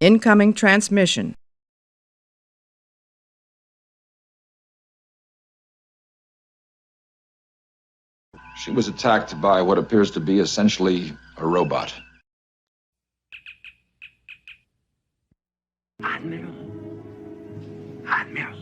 Incoming transmission. She was attacked by what appears to be essentially a robot. Admiral. Admiral.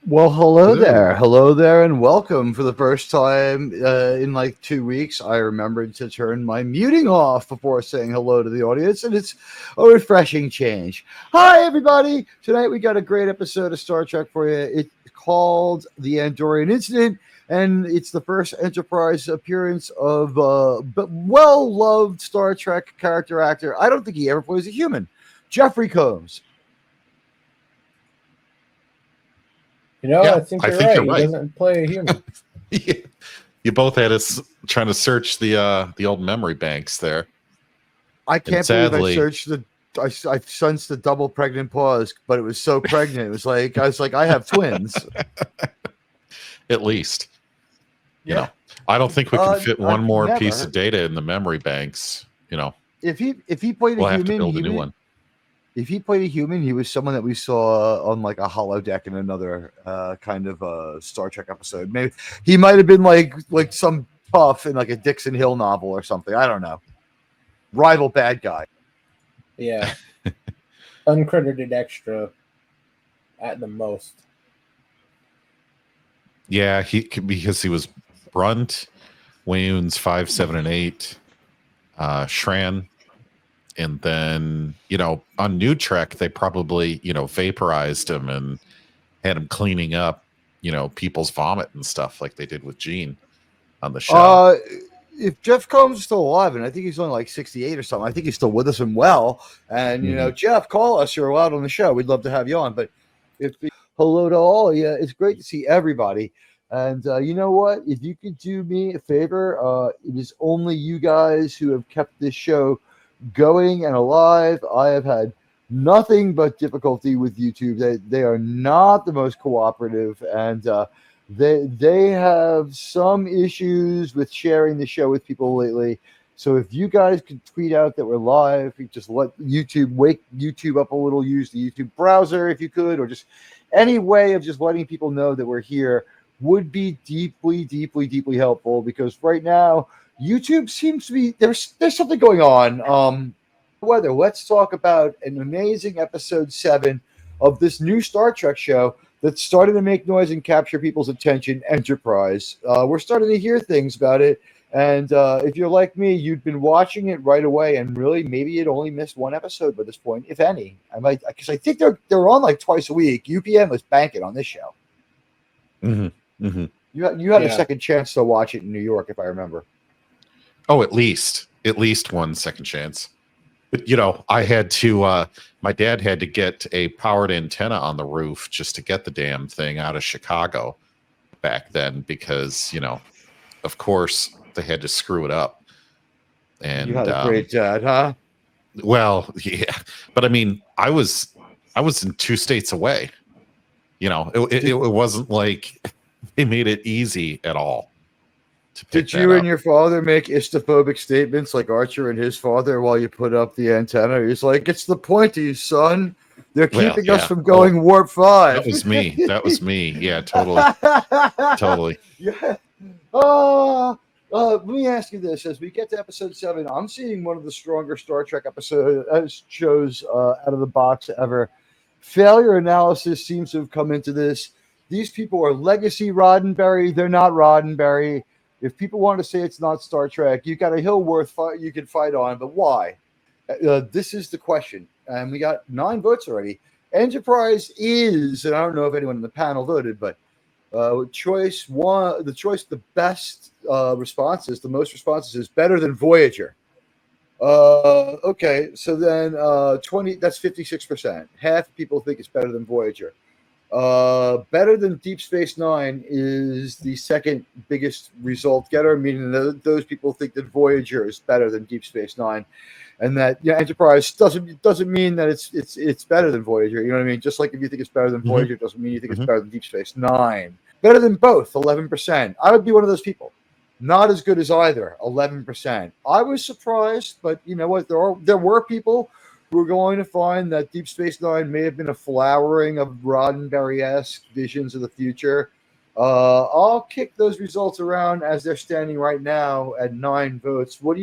Well, hello there, and welcome. For the first time in like 2 weeks, I remembered to turn my muting off before saying hello to the audience, and it's a refreshing change. Hi, everybody! Tonight we got a great episode of Star Trek for you. It's called The Andorian Incident, and it's the first Enterprise appearance of well-loved Star Trek character actor. I don't think he ever plays a human. Jeffrey Combs. You know, Yeah, I think I you're think right. you're He right. doesn't play a human. You both had us trying to search the old memory banks there. I can't sadly, believe I searched I sensed the double pregnant pause, but it was so pregnant. It was like I have twins. At least, you know, I don't think we can fit one more piece of data in the memory banks. You know, if he played we'll a have human, to build a new one. If he played a human, he was someone that we saw on like a holodeck in another kind of Star Trek episode. Maybe he might have been like some puff in like a Dixon Hill novel or something. I don't know. Rival bad guy. Yeah. Uncredited extra at the most. Yeah, because he was Brunt, Wounds 5, 7, and 8, Shran. And then, you know, on New Trek, they probably, you know, vaporized him and had him cleaning up, you know, people's vomit and stuff like they did with Gene on the show. If Jeff Combs is still alive, and I think he's only like 68 or something, I think he's still with us and well. And, you know, Jeff, call us. You're allowed on the show. We'd love to have you on. But hello to all of you. It's great to see everybody. And you know what? If you could do me a favor, it is only you guys who have kept this show going and alive. I have had nothing but difficulty with YouTube. They are not the most cooperative, and they have some issues with sharing the show with people lately. So if you guys could tweet out that we're live, just let wake YouTube up a little, use the YouTube browser if you could, or just any way of just letting people know that we're here would be deeply, deeply, deeply helpful, because right now YouTube seems to be there's something going on. Whether let's talk about an amazing episode 7 of this new Star Trek show that's starting to make noise and capture people's attention, Enterprise. We're starting to hear things about it, and if you're like me, you'd been watching it right away, and really maybe you'd only missed one episode by this point, if any. I might, because I think they're on like twice a week. UPN was banking on this show. Mm-hmm. Mm-hmm. You had a second chance to watch it in New York, if I remember. Oh, at least 1 second chance. But, you know, I had to, my dad had to get a powered antenna on the roof just to get the damn thing out of Chicago back then, because, you know, of course they had to screw it up. And you had a great dad, huh? Well, yeah, but I mean, I was in 2 states away. You know, it wasn't like they made it easy at all. Did you and your father make istophobic statements like Archer and his father while you put up the antenna? He's like, "It's the pointies, son. They're keeping us from going warp 5." That was me. That was me. Yeah, totally. Totally. Yeah. Let me ask you this. As we get to episode 7, I'm seeing one of the stronger Star Trek shows out of the box ever. Failure analysis seems to have come into this. These people are legacy Roddenberry. They're not Roddenberry. If people want to say it's not Star Trek, you got a hill worth you can fight on, but why? This is the question, and we got 9 votes already. Enterprise is, and I don't know if anyone in the panel voted, but choice 1, the best responses, the most responses is better than Voyager. Okay, so then 20, that's 56%. Half people think it's better than Voyager. Better than Deep Space Nine is the second biggest result getter, meaning that those people think that Voyager is better than Deep Space Nine, and that Enterprise doesn't mean that it's better than Voyager. You know what I mean? Just like if you think it's better than Voyager, doesn't mean you think it's better than Deep Space Nine. Better than both, 11%. I would be one of those people. Not as good as either, 11%. I was surprised, but you know what? There were people who were going to find that Deep Space Nine may have been a flowering of Roddenberry-esque visions of the future. I'll kick those results around as they're standing right now at 9 votes. What do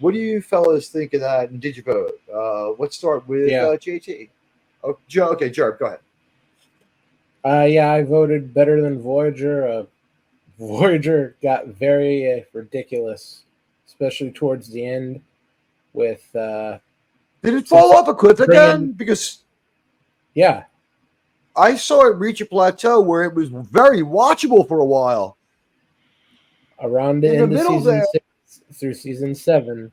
you fellas think of that? And did you vote? Let's start with JT. Oh, Joe. Okay, Jared, go ahead. I voted better than Voyager. Voyager got very ridiculous, especially towards the end. With did it fall off a cliff again? Because I saw it reach a plateau where it was very watchable for a while. Around the end of season 6 through season 7,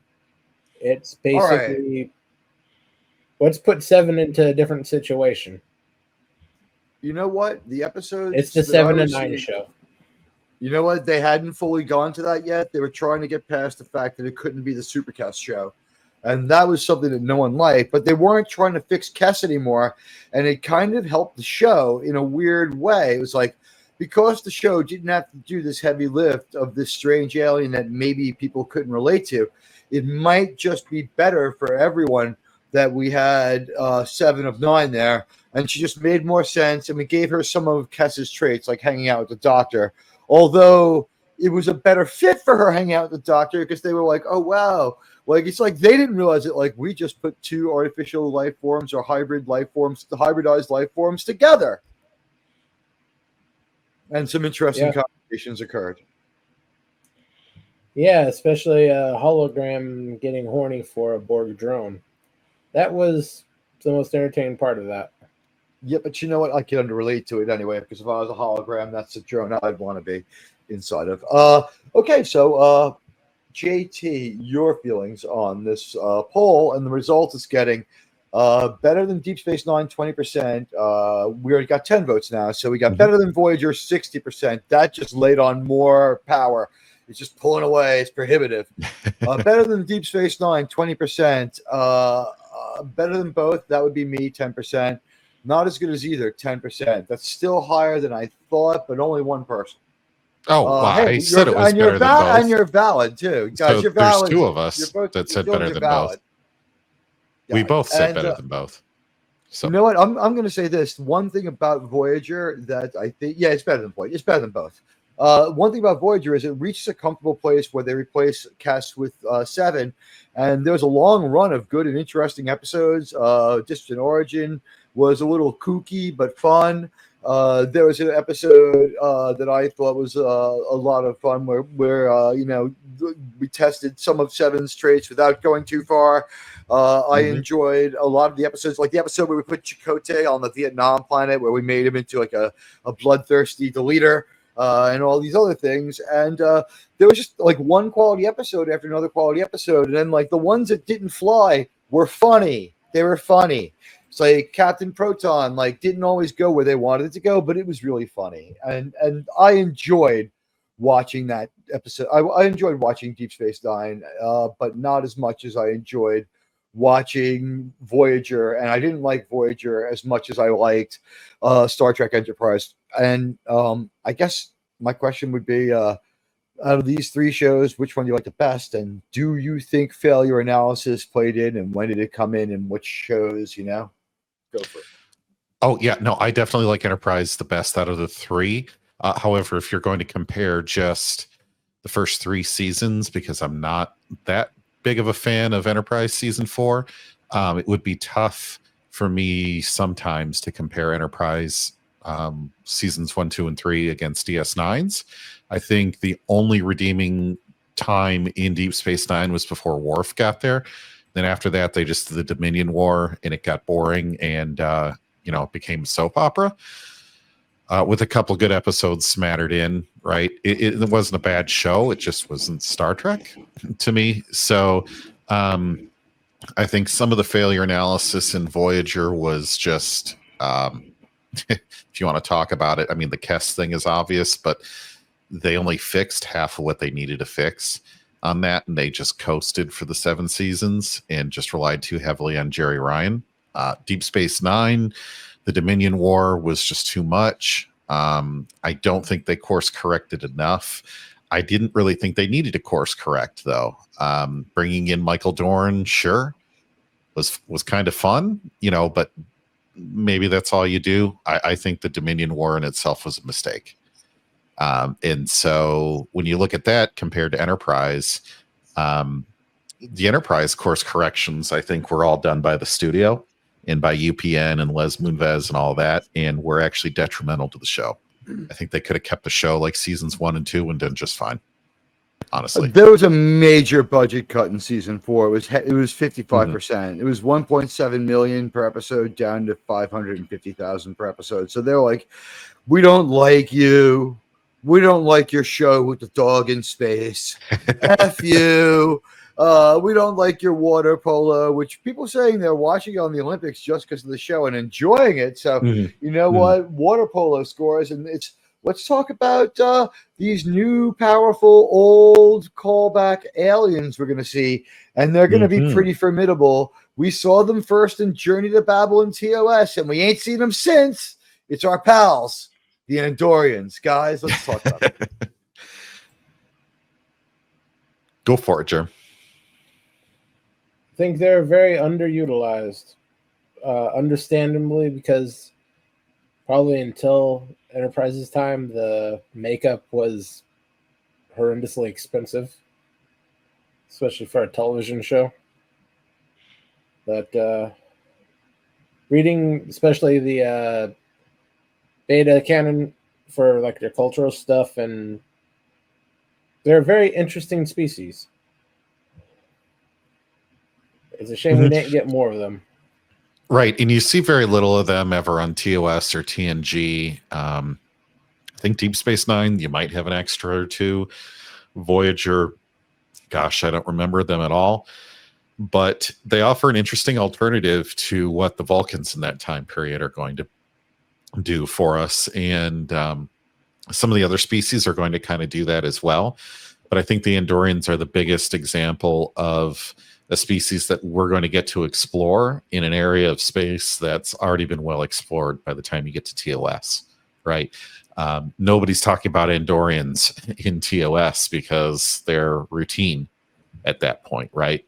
it's basically let's put 7 into a different situation. You know what? The episodes. It's the 7 and 9 show. You know what? They hadn't fully gone to that yet. They were trying to get past the fact that it couldn't be the Supercast show. And that was something that no one liked. But they weren't trying to fix Kess anymore. And it kind of helped the show in a weird way. It was like, because the show didn't have to do this heavy lift of this strange alien that maybe people couldn't relate to, it might just be better for everyone that we had 7 of 9 there. And she just made more sense. And we gave her some of Kess's traits, like hanging out with the doctor. Although it was a better fit for her hanging out with the doctor because they were like, oh, wow. Like, it's like they didn't realize it. Like, we just put 2 artificial life forms or hybridized life forms together. And some interesting conversations occurred. Yeah, especially a hologram getting horny for a Borg drone. That was the most entertaining part of that. Yeah, but you know what? I can relate to it anyway, because if I was a hologram, that's the drone I'd want to be inside of. Okay, so JT, your feelings on this poll and the result is getting better than Deep Space Nine, 20%. We already got 10 votes now, so we got better than Voyager, 60%. That just laid on more power. It's just pulling away. It's prohibitive. Better than Deep Space Nine, 20%. Better than both. That would be me, 10%. Not as good as either, 10%. That's still higher than I thought, but only one person. Oh, well, I said it was better than both. And you're valid, too. Guys, so you're valid. There's 2 of us that said better than both. We both said better than both. So. You know what? I'm going to say this. One thing about Voyager that I think, it's better than Voyager. It's better than both. One thing about Voyager is it reaches a comfortable place where they replace Cass with 7, and there's a long run of good and interesting episodes. Distant Origin was a little kooky but fun. There was an episode that I thought was a lot of fun where we tested some of 7's traits without going too far. I enjoyed a lot of the episodes, like the episode where we put Chakotay on the Vietnam planet, where we made him into like a bloodthirsty deleter. And all these other things. And there was just like one quality episode after another quality episode. And then like the ones that didn't fly were funny. They were funny. It's like Captain Proton, like didn't always go where they wanted it to go, but it was really funny. And I enjoyed watching that episode. I enjoyed watching Deep Space Nine, but not as much as I enjoyed watching Voyager. And I didn't like Voyager as much as I liked Star Trek Enterprise. And I guess my question would be, out of these 3 shows, which one do you like the best? And do you think failure analysis played in? And when did it come in? And which shows, Go for it. Oh, yeah. No, I definitely like Enterprise the best out of the 3. However, if you're going to compare just the first 3 seasons, because I'm not that big of a fan of Enterprise season 4, it would be tough for me sometimes to compare Enterprise seasons 1, 2, and 3 against DS9's. I think the only redeeming time in Deep Space Nine was before Worf got there. Then after that, they just did the Dominion War, and it got boring, and it became a soap opera with a couple good episodes smattered in. Right, it wasn't a bad show. It just wasn't Star Trek to me. So I think some of the failure analysis in Voyager was just if you want to talk about it. I mean, the Kess thing is obvious, but they only fixed half of what they needed to fix on that, and they just coasted for the 7 seasons and just relied too heavily on Jerry Ryan. Deep Space Nine, the Dominion War was just too much. I don't think they course corrected enough. I didn't really think they needed to course correct, though. Bringing in Michael Dorn, sure, was kind of fun, but maybe that's all you do. I think the Dominion War in itself was a mistake. And so when you look at that compared to Enterprise, the Enterprise course corrections, I think, were all done by the studio and by UPN and Les Moonves and all that, and were actually detrimental to the show. I think they could have kept the show like seasons 1 and 2 and done just fine. Honestly, there was a major budget cut in season 4. It was 55%. It was 1.7 million per episode down to 550,000 per episode. So they're like, we don't like you. We don't like your show with the dog in space. F you. We don't like your water polo, which people saying they're watching on the Olympics just because of the show and enjoying it. So you know what? Water polo scores, and let's talk about these new, powerful, old callback aliens we're going to see, and they're going to be pretty formidable. We saw them first in Journey to Babylon TOS, and we ain't seen them since. It's our pals, the Andorians. Guys, let's talk about it. Go for it, Jerm. I think they're very underutilized, understandably, because probably until Enterprise's time, the makeup was horrendously expensive, especially for a television show. But reading, especially the beta canon for like their cultural stuff, and they're a very interesting species. It's a shame we didn't get more of them. Right, and you see very little of them ever on TOS or TNG. I think Deep Space Nine, you might have an extra or two. Voyager, gosh, I don't remember them at all. But they offer an interesting alternative to what the Vulcans in that time period are going to do for us. And some of the other species are going to kind of do that as well. But I think the Andorians are the biggest example of a species that we're going to get to explore in an area of space that's already been well explored by the time you get to TOS, right? Nobody's talking about Andorians in TOS because they're routine at that point, right?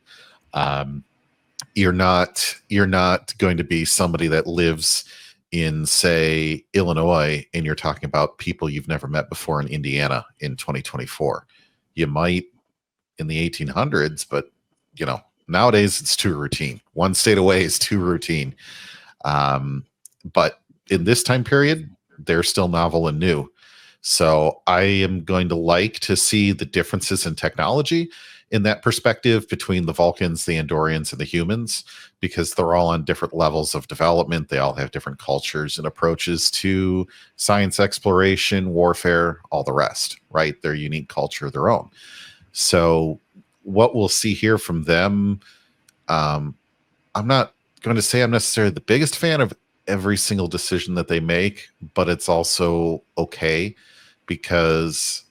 You're not going to be somebody that lives in, say, Illinois, and you're talking about people you've never met before in Indiana in 2024. You might in the 1800s, but nowadays it's too routine. One state away is too routine. But in this time period, they're still novel and new. So I am going to like to see the differences in technology in that perspective between the Vulcans, the Andorians, and the humans, because they're all on different levels of development. They all have different cultures and approaches to science exploration, warfare, all the rest, right? Their unique culture of their own. So what we'll see here from them, I'm not going to say I'm necessarily the biggest fan of every single decision that they make, but it's also okay because,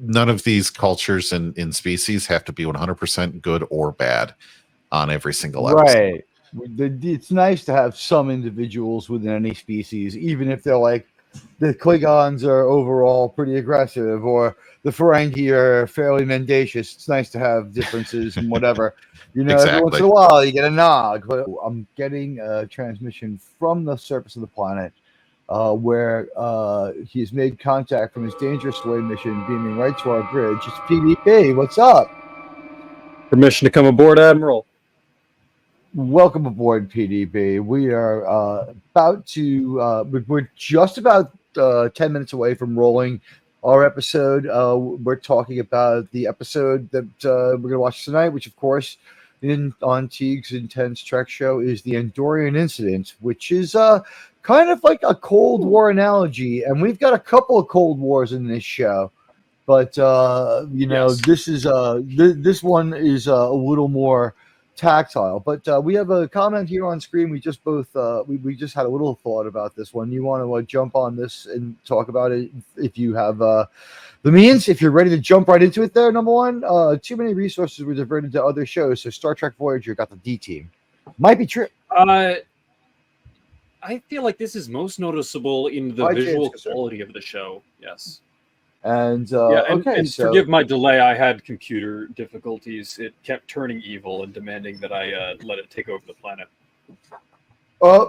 none of these cultures and species have to be 100% good or bad on every single episode. Right. It's nice to have some individuals within any species, even if they're like the Klingons are overall pretty aggressive, or the Ferengi are fairly mendacious. It's nice to have differences and whatever. Exactly. Every once in a while you get a nog. But I'm getting a transmission from the surface of the planet where he's made contact from his Dangerous Way mission, beaming right to our bridge. It's PDP. What's up? Permission to come aboard, Admiral. Welcome aboard, PDB. We are about to, we're just about 10 minutes away from rolling our episode. We're talking about the episode that we're going to watch tonight, which, of course, on Teag's Intense Trek show is the Andorian Incident, which is kind of like a Cold War analogy. And we've got a couple of Cold Wars in this show. But, Yes. this is this one is a little more tactile. But we have a comment here on screen. We just both we just had a little thought about this one. You want to jump on this and talk about it if you have the means, if you're ready to jump right into it there. Number one, too many resources were diverted to other shows, so Star Trek Voyager got the D team. Might be true. I feel like this is most noticeable in the visual quality of the show. Yes. And and forgive my delay. I had computer difficulties. It kept turning evil and demanding that I let it take over the planet.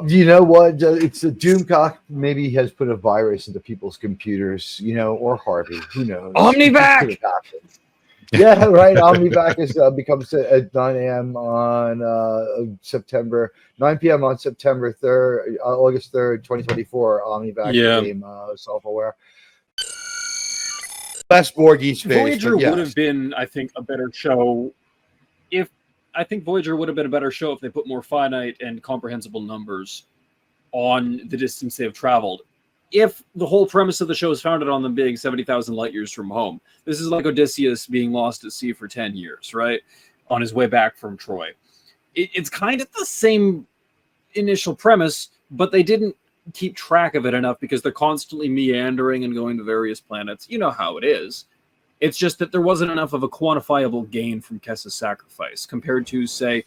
You know what? It's a Doomcock. Maybe has put a virus into people's computers. Or Harvey. Who knows? Omnivac. Yeah, right. Omnivac is becomes at 9 a.m. on September 9 p.m. on September 3rd, August 3rd, 2024. Omnivac became self-aware. Less Borgie space. Voyager would have been, I think, a better show if they put more finite and comprehensible numbers on the distance they have traveled. If the whole premise of the show is founded on them being 70,000 light years from home, this is like Odysseus being lost at sea for 10 years, right? On his way back from Troy. It's kind of the same initial premise, but they didn't keep track of it enough because they're constantly meandering and going to various planets. You know how it is. It's just that there wasn't enough of a quantifiable gain from Kessa's sacrifice compared to, say,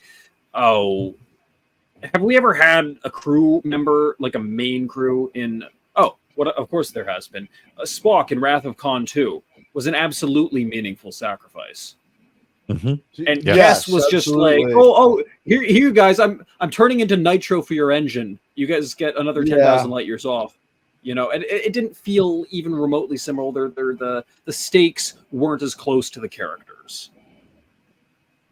have we ever had a crew member, like a main crew in... of course there has been. Spock in Wrath of Khan 2 was an absolutely meaningful sacrifice. Mm-hmm. And Kess was just like, here you guys, I'm turning into nitro for your engine. You guys get another 10,000 light years off. And it didn't feel even remotely similar. The stakes weren't as close to the characters.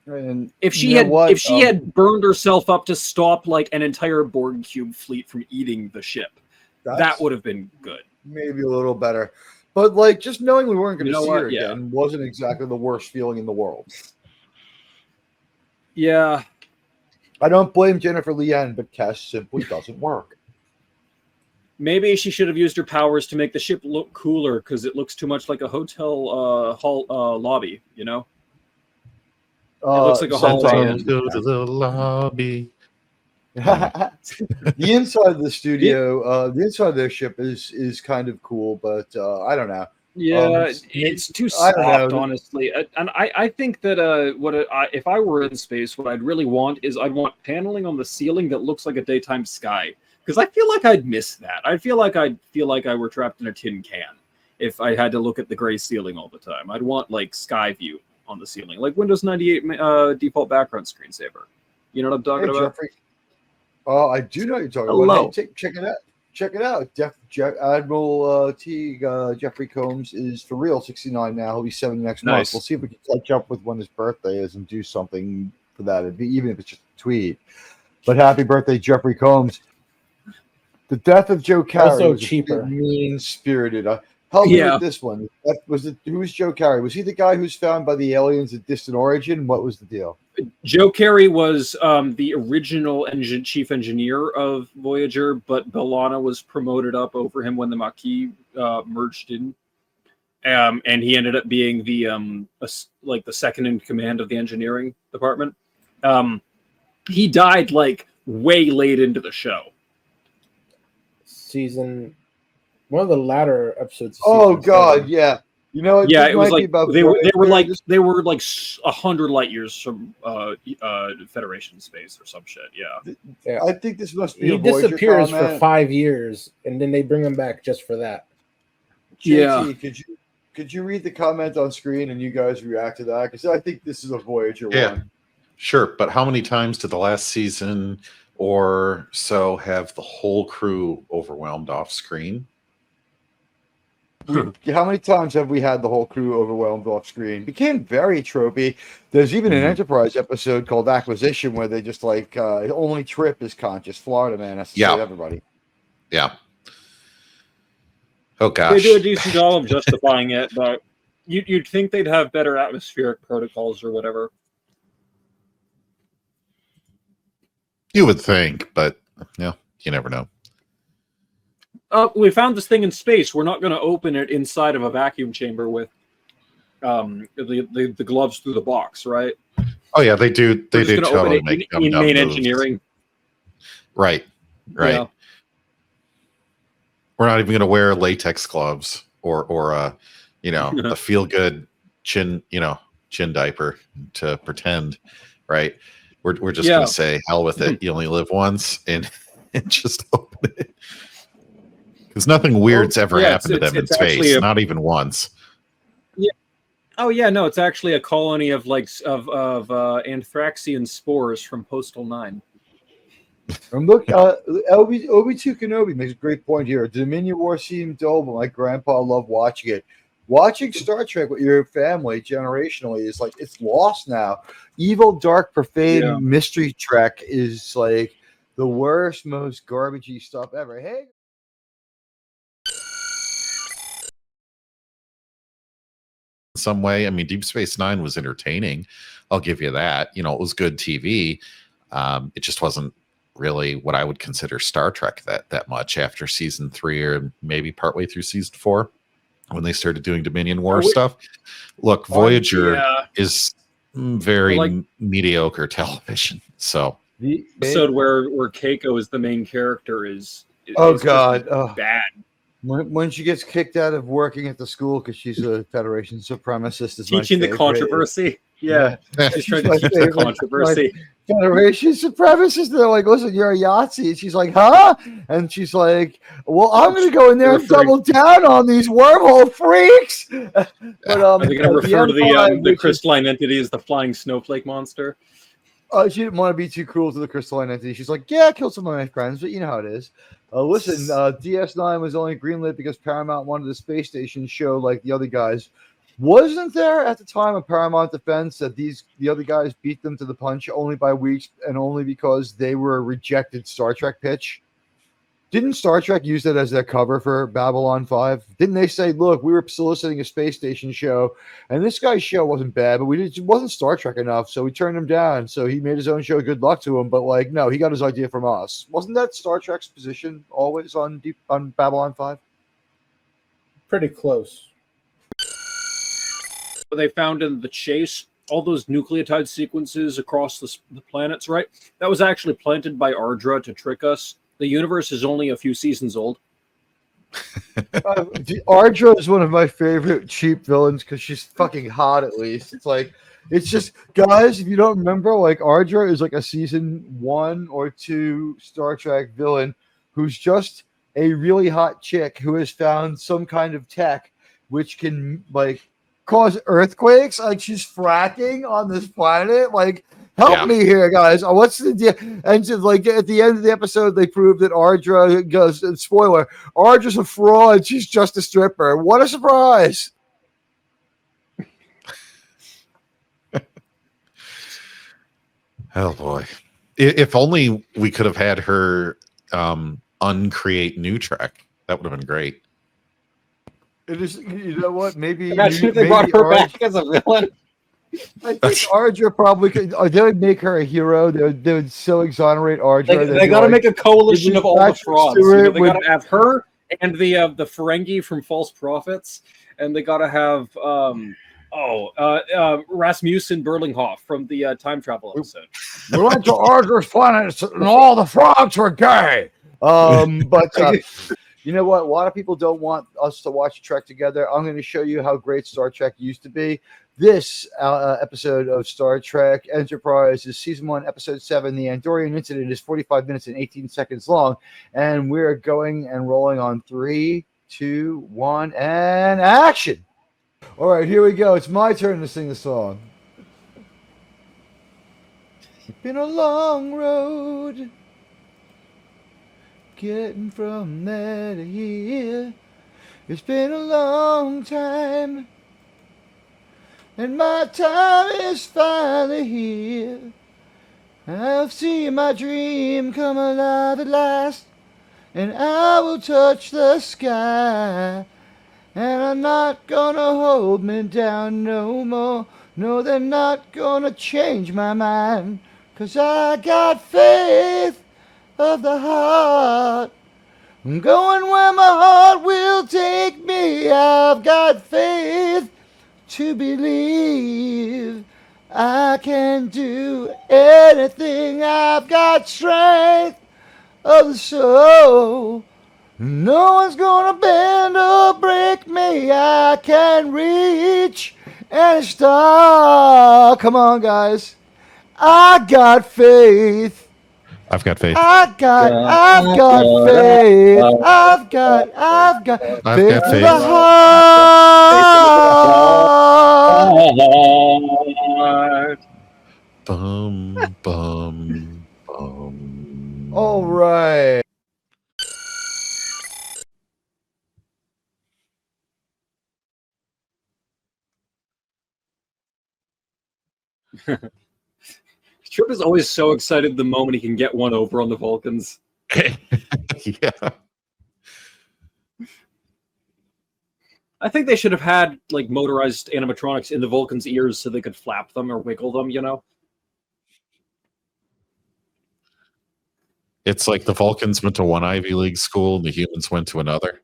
And if she had burned herself up to stop like an entire Borg cube fleet from eating the ship, that would have been good. Maybe a little better. But just knowing we weren't going to see her again again wasn't exactly the worst feeling in the world. Yeah. I don't blame Jennifer Lien, but Kess simply doesn't work. Maybe she should have used her powers to make the ship look cooler because it looks too much like a hotel hall lobby, It looks like a hallway. Go to the lobby. The inside of the studio, the inside of their ship is kind of cool, but I don't know. Yeah, it's too soft, honestly. And I think that if I were in space, what I'd really want is I'd want paneling on the ceiling that looks like a daytime sky. Because I feel like I'd miss that. I'd feel like I were trapped in a tin can if I had to look at the gray ceiling all the time. I'd want like sky view on the ceiling, like Windows 98 default background screensaver. You know what I'm talking about? Jeffrey. Oh, I do know what you're talking about. Hey, check it out. Check it out. Admiral Teag, Jeffrey Combs is for real 69 now. He'll be 70 next month. We'll see if we can catch up with when his birthday is and do something for that. Even if it's just a tweet. But happy birthday, Jeffrey Combs. The death of Joe Carey also was cheaper, mean-spirited. Help me with this one. Who was Joe Carey? Was he the guy who's found by the aliens at distant origin? What was the deal? Joe Carey was the original chief engineer of Voyager, but B'Elanna was promoted up over him when the Maquis merged in, and he ended up being the second in command of the engineering department. He died like way late into the show. One of the latter episodes. Oh God, yeah. You know, it was like they were like 100 light years from Federation space or some shit. Yeah. I think this must be. He disappears for 5 years, and then they bring him back just for that. JT, could you read the comment on screen and you guys react to that? Because I think this is a Voyager one. Sure, but how many times did the last season or so have the whole crew overwhelmed off screen? How many times have we had the whole crew overwhelmed off screen? Became very tropey. There's even an Enterprise episode called Acquisition where they just like only Trip is conscious. Florida man has to save everybody. Yeah. Oh gosh. They do a decent job of justifying it, but you'd think they'd have better atmospheric protocols or whatever. You would think, but yeah, you never know. We found this thing in space. We're not going to open it inside of a vacuum chamber with the gloves through the box, right? Oh yeah, they do. They We're just do gonna open totally it make in dumb main moves. engineering. Right. Yeah. We're not even going to wear latex gloves or a feel good chin diaper to pretend. Right. We're just going to say hell with it. You only live once and just open it. Because nothing weird's ever happened to them in space, not even once. Yeah. Oh yeah, no, it's actually a colony of Anthraxian spores from Postal 9. And look, Obi-2 Kenobi makes a great point here. Dominion War seemed dull, but my grandpa loved watching it. Watching Star Trek with your family generationally is like it's lost now. Evil, dark, profane mystery Trek is like the worst, most garbagey stuff ever. Hey. Some way. I mean, Deep Space Nine was entertaining. I'll give you that. It was good TV. It just wasn't really what I would consider Star Trek that much after season 3 or maybe partway through season 4 when they started doing Dominion War stuff. Look, Voyager is very mediocre television. So the episode where Keiko is the main character is bad. When she gets kicked out of working at the school because she's a Federation supremacist, is teaching the controversy. Yeah. She's trying to teach the controversy. Federation supremacist. They're like, listen, you're a Yahtzee. And she's like, huh? And she's like, well, I'm going to go in there and double down on these wormhole freaks. But are they going to refer to the crystalline entity as the flying snowflake monster? She didn't want to be too cruel to the crystalline entity. She's like, yeah, I killed some of my friends, but you know how it is. Listen, DS9 was only greenlit because Paramount wanted the space station show like the other guys. Wasn't there at the time a Paramount defense that the other guys beat them to the punch only by weeks and only because they were a rejected Star Trek pitch? Didn't Star Trek use that as their cover for Babylon 5? Didn't they say, look, we were soliciting a space station show, and this guy's show wasn't bad, but it wasn't Star Trek enough, so we turned him down. So he made his own show. Good luck to him. But, no, he got his idea from us. Wasn't that Star Trek's position always on Babylon 5? Pretty close. They found in the chase all those nucleotide sequences across the planets, right? That was actually planted by Ardra to trick us. The universe is only a few seasons old. Ardra is one of my favorite cheap villains because she's fucking hot. At least it's just guys. If you don't remember, Ardra is like a season 1 or 2 Star Trek villain who's just a really hot chick who has found some kind of tech which can cause earthquakes. She's fracking on this planet. Help me here, guys. What's the deal? And just, at the end of the episode, they prove that Ardra goes, spoiler, Ardra's a fraud. She's just a stripper. What a surprise. Oh, boy. If only we could have had her uncreate New Trek. That would have been great. It is, you know what? Maybe imagine if they brought her back as a villain. I think Ardra probably could. They would make her a hero. They would so exonerate Ardra. They got to make a coalition of all the frauds. They got to have her and the Ferengi from False Prophets, and they got to have Rasmussen Berlinghoff from the time travel episode. We went to Ardra's planet, and all the frogs were gay. You know what? A lot of people don't want us to watch Trek together. I'm going to show you how great Star Trek used to be. This episode of Star Trek Enterprise is Season 1, Episode 7. The Andorian incident is 45 minutes and 18 seconds long. And we're going and rolling on 3, 2, 1, and action. All right, here we go. It's my turn to sing the song. It's been a long road getting from there to here. It's been a long time, and my time is finally here. I've seen my dream come alive at last, and I will touch the sky. And I'm not gonna hold me down no more. No, they're not gonna change my mind, 'cause I got faith of the heart. I'm going where my heart will take me. I've got faith to believe. I can do anything. I've got strength of the soul. No one's gonna bend or break me. I can reach any star. Come on, guys. I got faith. I've got faith. I've got faith. I've got I've faith got to the faith. heart. Bum, bum, bum. All right. Trip is always so excited the moment he can get one over on the Vulcans. Yeah. I think they should have had like motorized animatronics in the Vulcans' ears so they could flap them or wiggle them, you know? It's like the Vulcans went to one Ivy League school and the humans went to another.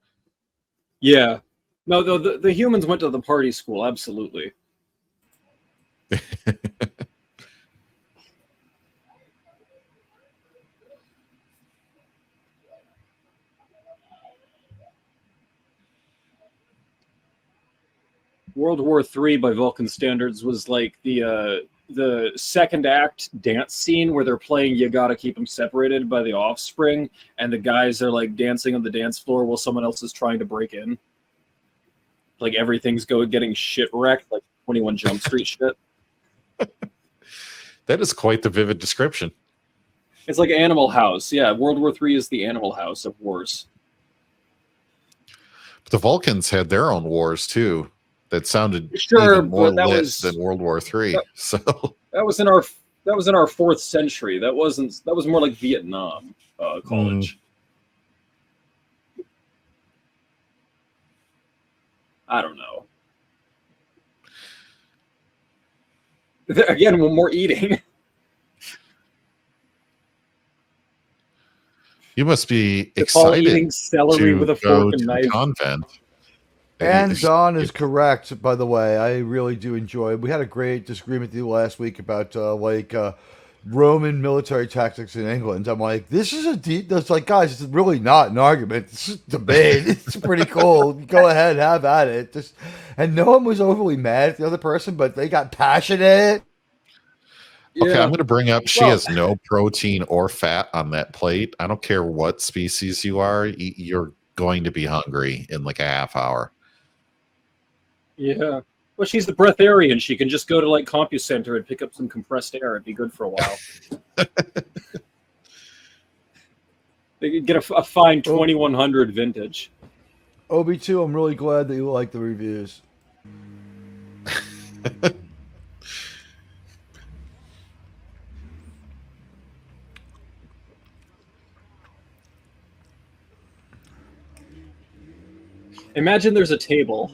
Yeah. No, the humans went to the party school, absolutely. World War III by Vulcan standards was like the second act dance scene where they're playing "You Gotta Keep Them Separated" by The Offspring, and the guys are like dancing on the dance floor while someone else is trying to break in. Like everything's getting shit wrecked, like 21 Jump Street shit. That is quite the vivid description. It's like Animal House. Yeah, World War III is the Animal House of wars. But the Vulcans had their own wars too. That sounded Sure, even more but that lit was- than World War III. So That was in our 4th century. That was more like Vietnam college. I don't know. Again, one more eating. you must be It's all excited eating celery to with a go fork to and the knife. convent. And Don is correct, by the way. I really do enjoy it. We had a great disagreement with you last week about Roman military tactics in England. I'm like, this is that's like, guys, it's really not an argument. It's just debate. It's pretty cool. Go ahead, have at it. And no one was overly mad at the other person, but they got passionate. Okay, Yeah. I'm going to bring up. She Well- has no protein or fat on that plate. I don't care what species you are. You're going to be hungry in like a half hour. Yeah. Well, she's the breatharian. She can just go to like CompuCenter and pick up some compressed air. It'd be good for a while. They could get a fine 2100 vintage. OB2, I'm really glad that you like the reviews. Imagine there's a table.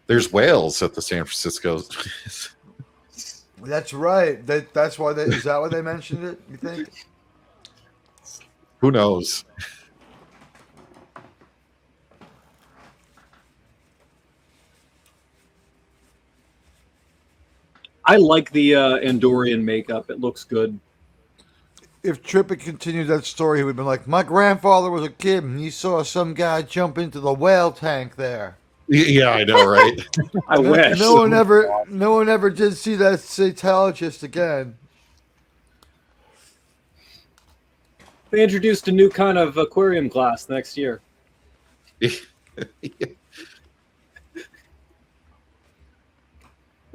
There's whales at the San Francisco. That's right. That's why is that why they mentioned it, you think? Who knows? I like the Andorian makeup. It looks good. If Tripp had continued that story, he would have been like, my grandfather was a kid and he saw some guy jump into the whale tank there. Yeah, I know, right? I wish. No one ever did see that satologist again. They introduced a new kind of aquarium glass next year. Be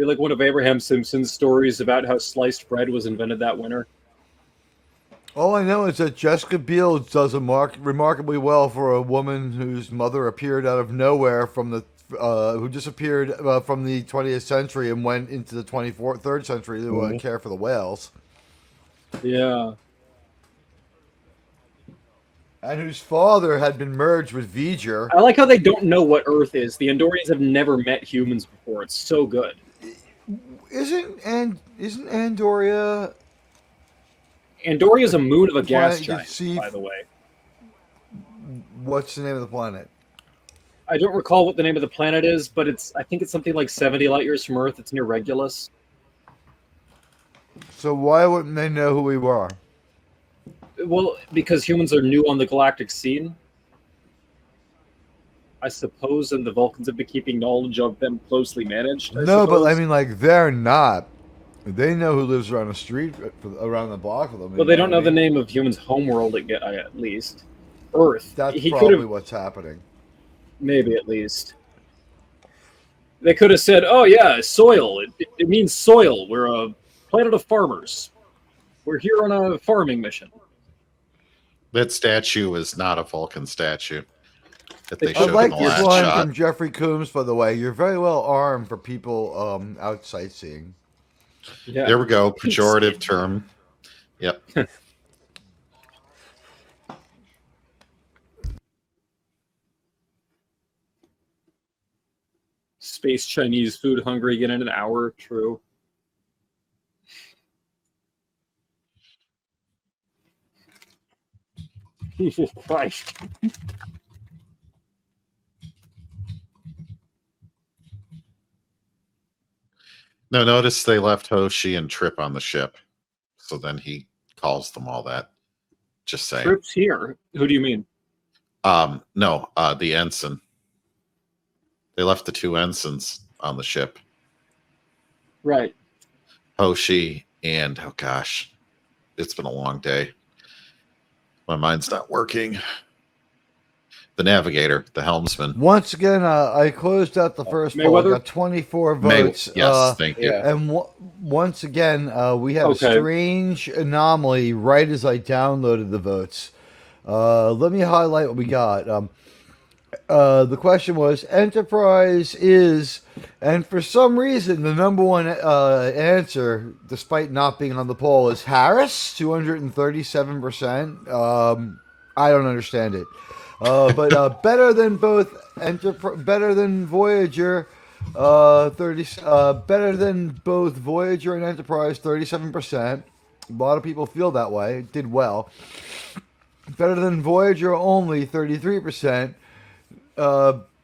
like one of Abraham Simpson's stories about how sliced bread was invented that winter. All I know is that Jessica Biel does remarkably well for a woman whose mother appeared out of nowhere from the who disappeared from the 20th century and went into the 3rd century to care for the whales. Yeah. And whose father had been merged with V'ger. I like how they don't know what Earth is. The Andorians have never met humans before. It's so good. Isn't Andoria? Andoria is a moon of a gas planet you giant, see- by the way. What's the name of the planet? I don't recall what the name of the planet is, but I think it's something like 70 light years from Earth. It's near Regulus. So why wouldn't they know who we were? Well, because humans are new on the galactic scene, I suppose, and the Vulcans have been keeping knowledge of them closely managed. No, but I mean, like, they're not. They know who lives around the street, around the block of them. Well, they don't know the name of humans' homeworld at least. Earth. That's He probably could've- what's happening. Maybe at least. They could have said, "Oh yeah, soil. It means soil. We're a planet of farmers. We're here on a farming mission." That statue is not a Vulcan statue that they I showed like in the your last line shot. from Jeffrey Coombs, by the way. You're very well armed for people out sightseeing. Yeah. There we go. Pejorative term. Yep. Space Chinese food hungry again in an hour. True. Jesus Christ. No, notice they left Hoshi and Trip on the ship. So then he calls them all that. Just saying. Trip's here. Who do you mean? No, the ensign. They left the two ensigns on the ship. Right. Hoshi and oh gosh, it's been a long day. My mind's not working. The navigator, the helmsman. Once again, I closed out the first poll. I Mayweather? got 24 votes. Yes, thank you. yeah. And once again, we have Okay. a strange anomaly right as I downloaded the votes. Let me highlight what we got. The question was Enterprise is, and for some reason, the number one answer, despite not being on the poll, is Harris, 237%. I don't understand it. But better than both better than Voyager, 30. Better than both Voyager and Enterprise, 37%. A lot of people feel that way. It did well. Better than Voyager only, 33%.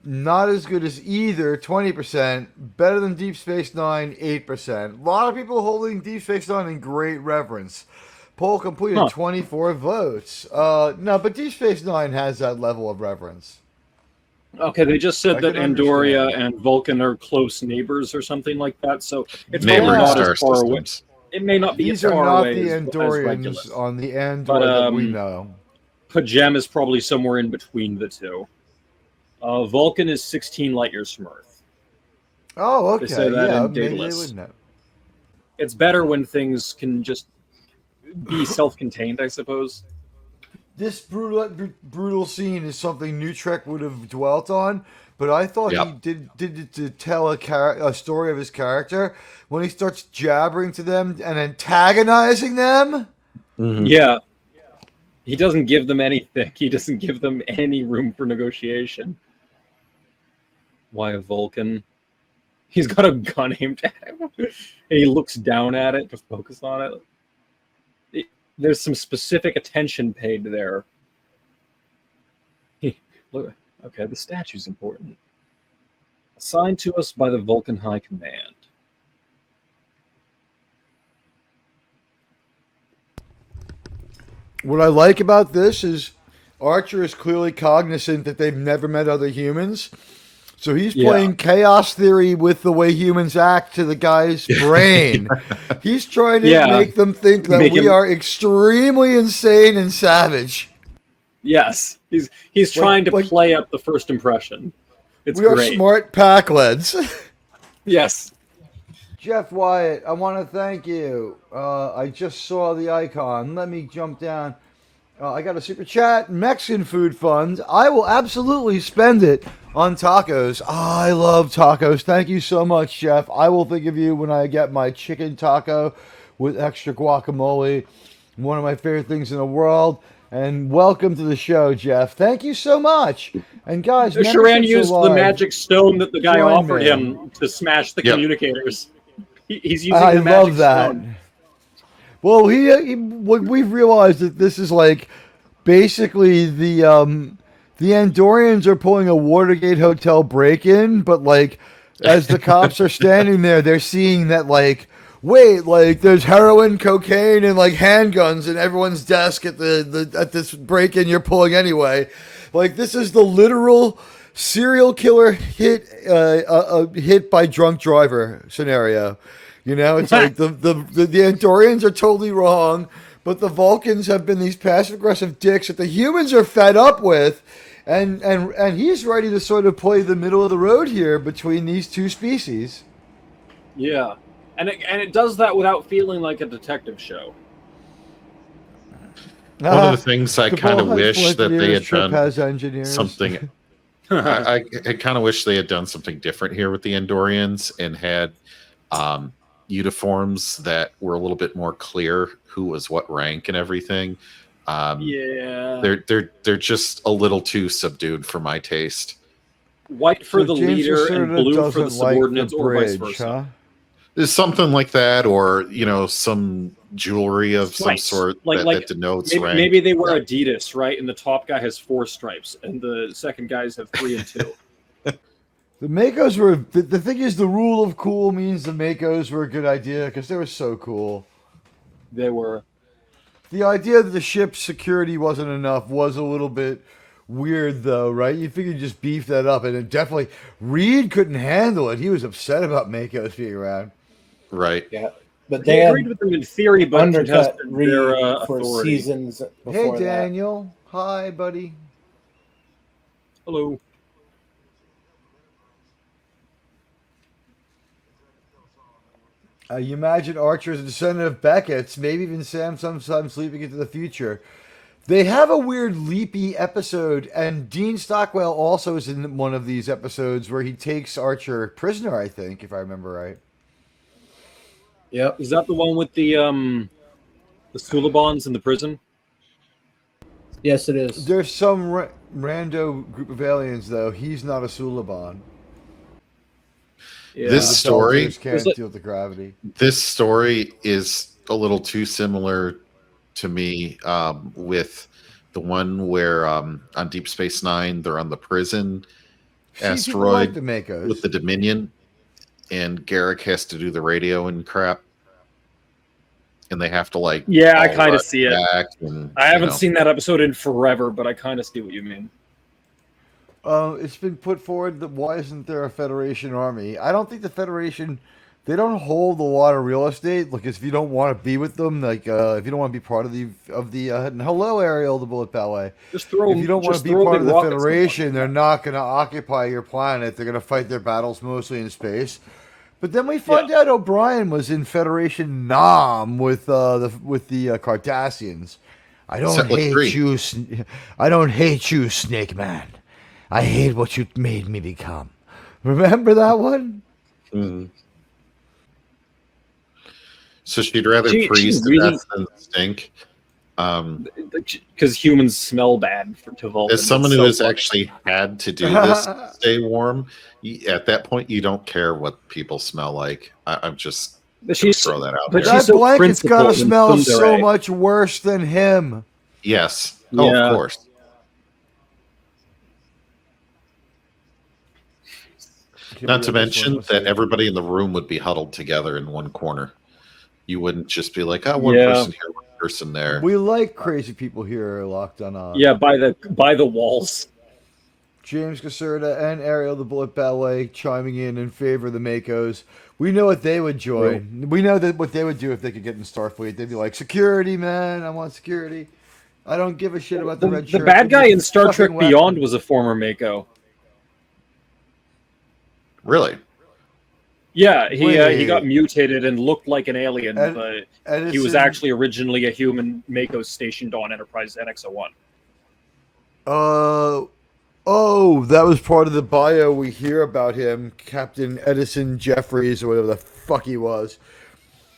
Not as good as either, 20%. Better than Deep Space Nine, 8%. A lot of people holding Deep Space Nine in great reverence. Poll completed, 24 votes. No, but Deep Space Nine has that level of reverence. Okay, they just said I that can Andoria understand. and Vulcan are close neighbors or something like that. So it's Neighboring probably not star as far away. systems. It may not be These as are far not away the as Andorians Regulus. on the Andor But, that we know. Pajem is probably somewhere in between the two. Vulcan is 16 light years from Earth. Oh, okay. say that Yeah, in maybe they Daedalus. would know. It's better when things can just be self-contained, I suppose. This brutal scene is something New Trek would have dwelt on, but I thought Yep. he did it to tell a story of his character when he starts jabbering to them and antagonizing them. Yeah. He doesn't give them anything. He doesn't give them any room for negotiation. Why a Vulcan? He's got a gun aimed at him. And he looks down at it to focus on it. There's some specific attention paid there. Look, okay, the statue's important. Assigned to us by the Vulcan High Command. What I like about this is Archer is clearly cognizant that they've never met other humans. So he's Yeah. playing chaos theory with the way humans act to the guy's brain. He's trying to Yeah. make them think that Make we him- are extremely insane and savage. Yes, he's trying to like- play up the first impression. It's We are great. smart packlets. Yes. Jeff Wyatt, I want to thank you. I just saw the icon. Let me jump down. I got a super chat. Mexican food fund. I will absolutely spend it on tacos. I love tacos. Thank you so much, Jeff. I will think of you when I get my chicken taco with extra guacamole. One of my favorite things in the world. And welcome to the show, Jeff. Thank you so much. And guys, Shran memberships used are the live. magic stone that the guy Join offered me. him to smash the Yep. communicators. He's using I the magic love that. stone. Well, we've realized that this is like basically the the Andorians are pulling a Watergate hotel break-in, but like as the cops are standing there, they're seeing that like, wait, like there's heroin, cocaine, and like handguns in everyone's desk at at this break-in you're pulling anyway. Like this is the literal serial killer hit hit by drunk driver scenario. You know, it's like the Andorians are totally wrong, but the Vulcans have been these passive aggressive dicks that the humans are fed up with, and he's ready to sort of play the middle of the road here between these two species. Yeah, and it does that without feeling like a detective show. One of the things I kind of wish that they had done has engineers. something. I kind of wish they had done something different here with the Andorians and had uniforms that were a little bit more clear who was what rank and everything. Yeah, they're just a little too subdued for my taste. White for So the James leader and Lacerda blue for doesn't the subordinates, like the or vice bridge, versa. huh? There's something like that, or some jewelry of Stripes. some sort that denotes rank. Maybe they wear Adidas, right? And the top guy has 4 stripes, and the second guys have 3 and 2. The Makos were the thing is the rule of cool means the Makos were a good idea because they were so cool. They were. The idea that the ship's security wasn't enough was a little bit weird, though, right? You figured just beef that up, and it definitely Reed couldn't handle it. He was upset about Makos being around. Right. Yeah, but They they agreed with them in theory, but undercut contested Reed their for authority. seasons before Hey, that. Daniel. Hi, buddy. Hello. You imagine Archer as a descendant of Beckett's, maybe even Sam sometimes leaping into the future. They have a weird leapy episode, and Dean Stockwell also is in one of these episodes where he takes Archer prisoner, I think, if I remember right. Yep. Is that the one with the Sulabons in the prison? Yes, it is. There's some rando group of aliens, though. He's not a Sulaban. Yeah. This The story, soldiers can't deal with the gravity. this story is a little too similar to me with the one where on Deep Space Nine they're on the prison See, people like asteroid the Makos. with the Dominion, and Garrick has to do the radio and crap, and they have to like Yeah, I all kind of run see it. back and, I haven't you know. seen that episode in forever, but I kind of see what you mean. It's been put forward that why isn't there a Federation army? I don't think the Federation, they don't hold a lot of real estate. Like if you don't want to be with them, like if you don't want to be part of the hello Ariel, the Bullet Ballet. Just throw. If you don't want just to be throw part big of the rockets Federation, in they're not going to occupy your planet. They're going to fight their battles mostly in space. But then we find out O'Brien was in Federation Nam with the Cardassians. I don't Except with hate three. you. I don't hate you, Snake Man. I hate what you made me become. Remember that one? Mhm. So she'd rather She freeze to really- death than stink. because humans smell bad to Vulcans. As someone It's who so has funny. actually had to do this to stay warm, at that point you don't care what people smell like. I'm just But gonna she's throw that out but there. That she's so blanket's got to principled and smell so tsundere. much worse than him. Yes. Oh, Yeah. of course. Not to mention that everybody in the room would be huddled together in one corner. You wouldn't just be like, oh, one Yeah. person here, one person there. We like crazy people here locked on. Yeah, by the walls. James Caserta and Ariel the Bullet Ballet chiming in favor of the Makos. We know what they would join. We know that what they would do if they could get in Starfleet. They'd be like, security, man. I want security. I don't give a shit about the red The shirt. bad guy Give me in Star fucking Trek weapon." Beyond was a former Mako. Really? Yeah, he Wait. got mutated and looked like an alien, And- but And he it's was in- actually originally a human Mako stationed on Enterprise NX-01. Oh, that was part of the bio we hear about him, Captain Edison Jeffries or whatever the fuck he was.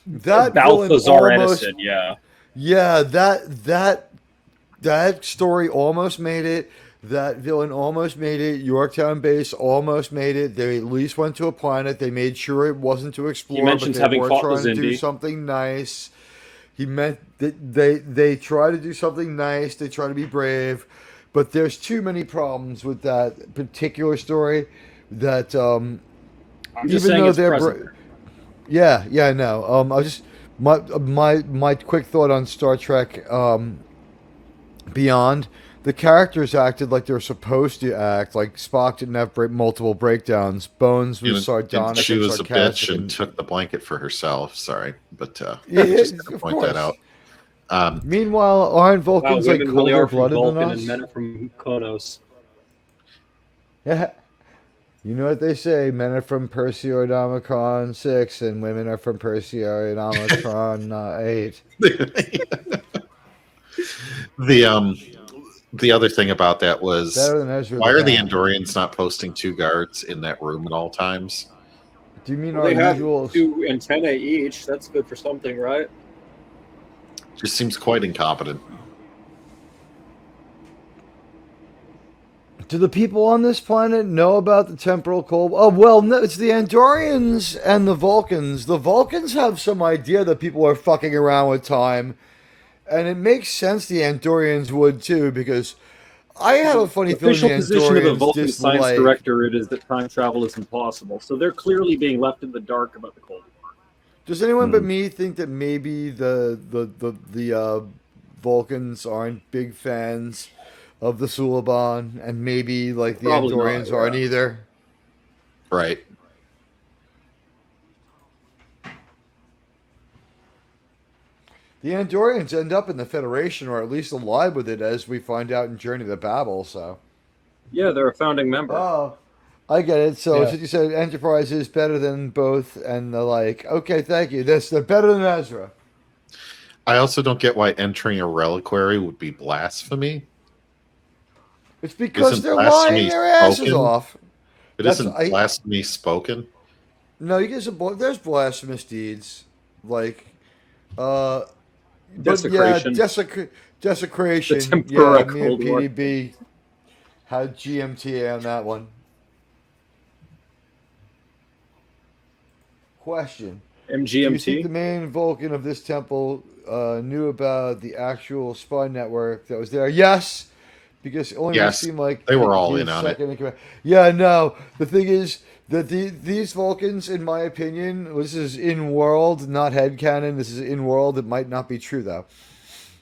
That villain Balthazar almost- Edison, yeah. Yeah, that story almost made it. That villain almost made it. Yorktown base almost made it. They at least went to a planet. They made sure it wasn't to explore. mentions but they having were fought trying to do Lazindi. something nice. He meant that they try to do something nice. They try to be brave, but there's too many problems with that particular story that I'm just even saying though it's they're present. yeah, I know. I was just my quick thought on Star Trek Beyond. The characters acted like they were supposed to act. Like Spock didn't have multiple breakdowns. Bones was And sardonic she and was a sarcastic. bitch and took the blanket for herself. Sorry, but Yeah, just to of point that course. out. Meanwhile, aren't Wow, Vulcans like women really colder are from blooded than Vulcan us? and men are from Konos. Yeah. You know what they say, men are from Perseo Omicron 6 and women are from Perseo Omicron 8. The other thing about that was, Better than Ezra why the are the Bat. Andorians not posting 2 guards in that room at all times? Do you mean Well, our they have usual... 2 antennae each. That's good for something, right? Just seems quite incompetent. Do the people on this planet know about the temporal cold? Oh, well, no, it's the Andorians and the Vulcans. The Vulcans have some idea that people are fucking around with time. And it makes sense the Andorians would too, because I have a funny The feeling the official position of the Andorians Vulcan science dislike... director is that time travel is impossible. So they're clearly being left in the dark about the Cold War. Does anyone but me think that maybe the Vulcans aren't big fans of the Suliban, and maybe like the Probably not, Andorians yeah. aren't either? Right. The Andorians end up in the Federation, or at least alive with it, as we find out in Journey to Babel. So, Yeah, they're a founding member. oh, I get it. So, Yeah. since you said Enterprise is better than both, and the like, okay, thank you. They're better than Ezra. I also don't get why entering a reliquary would be blasphemy. It's because Isn't they're blasphemy lying their asses spoken? off. It That's- isn't I- blasphemy spoken. No, you get some. There's blasphemous deeds like, Desecration. But yeah, desecration. The Tempura Yeah, me and Cold War. PDB had GMTA on that one. Question: Do you think MGMT. the main Vulcan of this temple knew about the actual spy network that was there? Yes, because it only Yes, seemed like they were all he was in on it. second in command. Yeah, no. The thing is that these Vulcans, in my opinion, this is in world, not headcanon. This is in world. It might not be true though.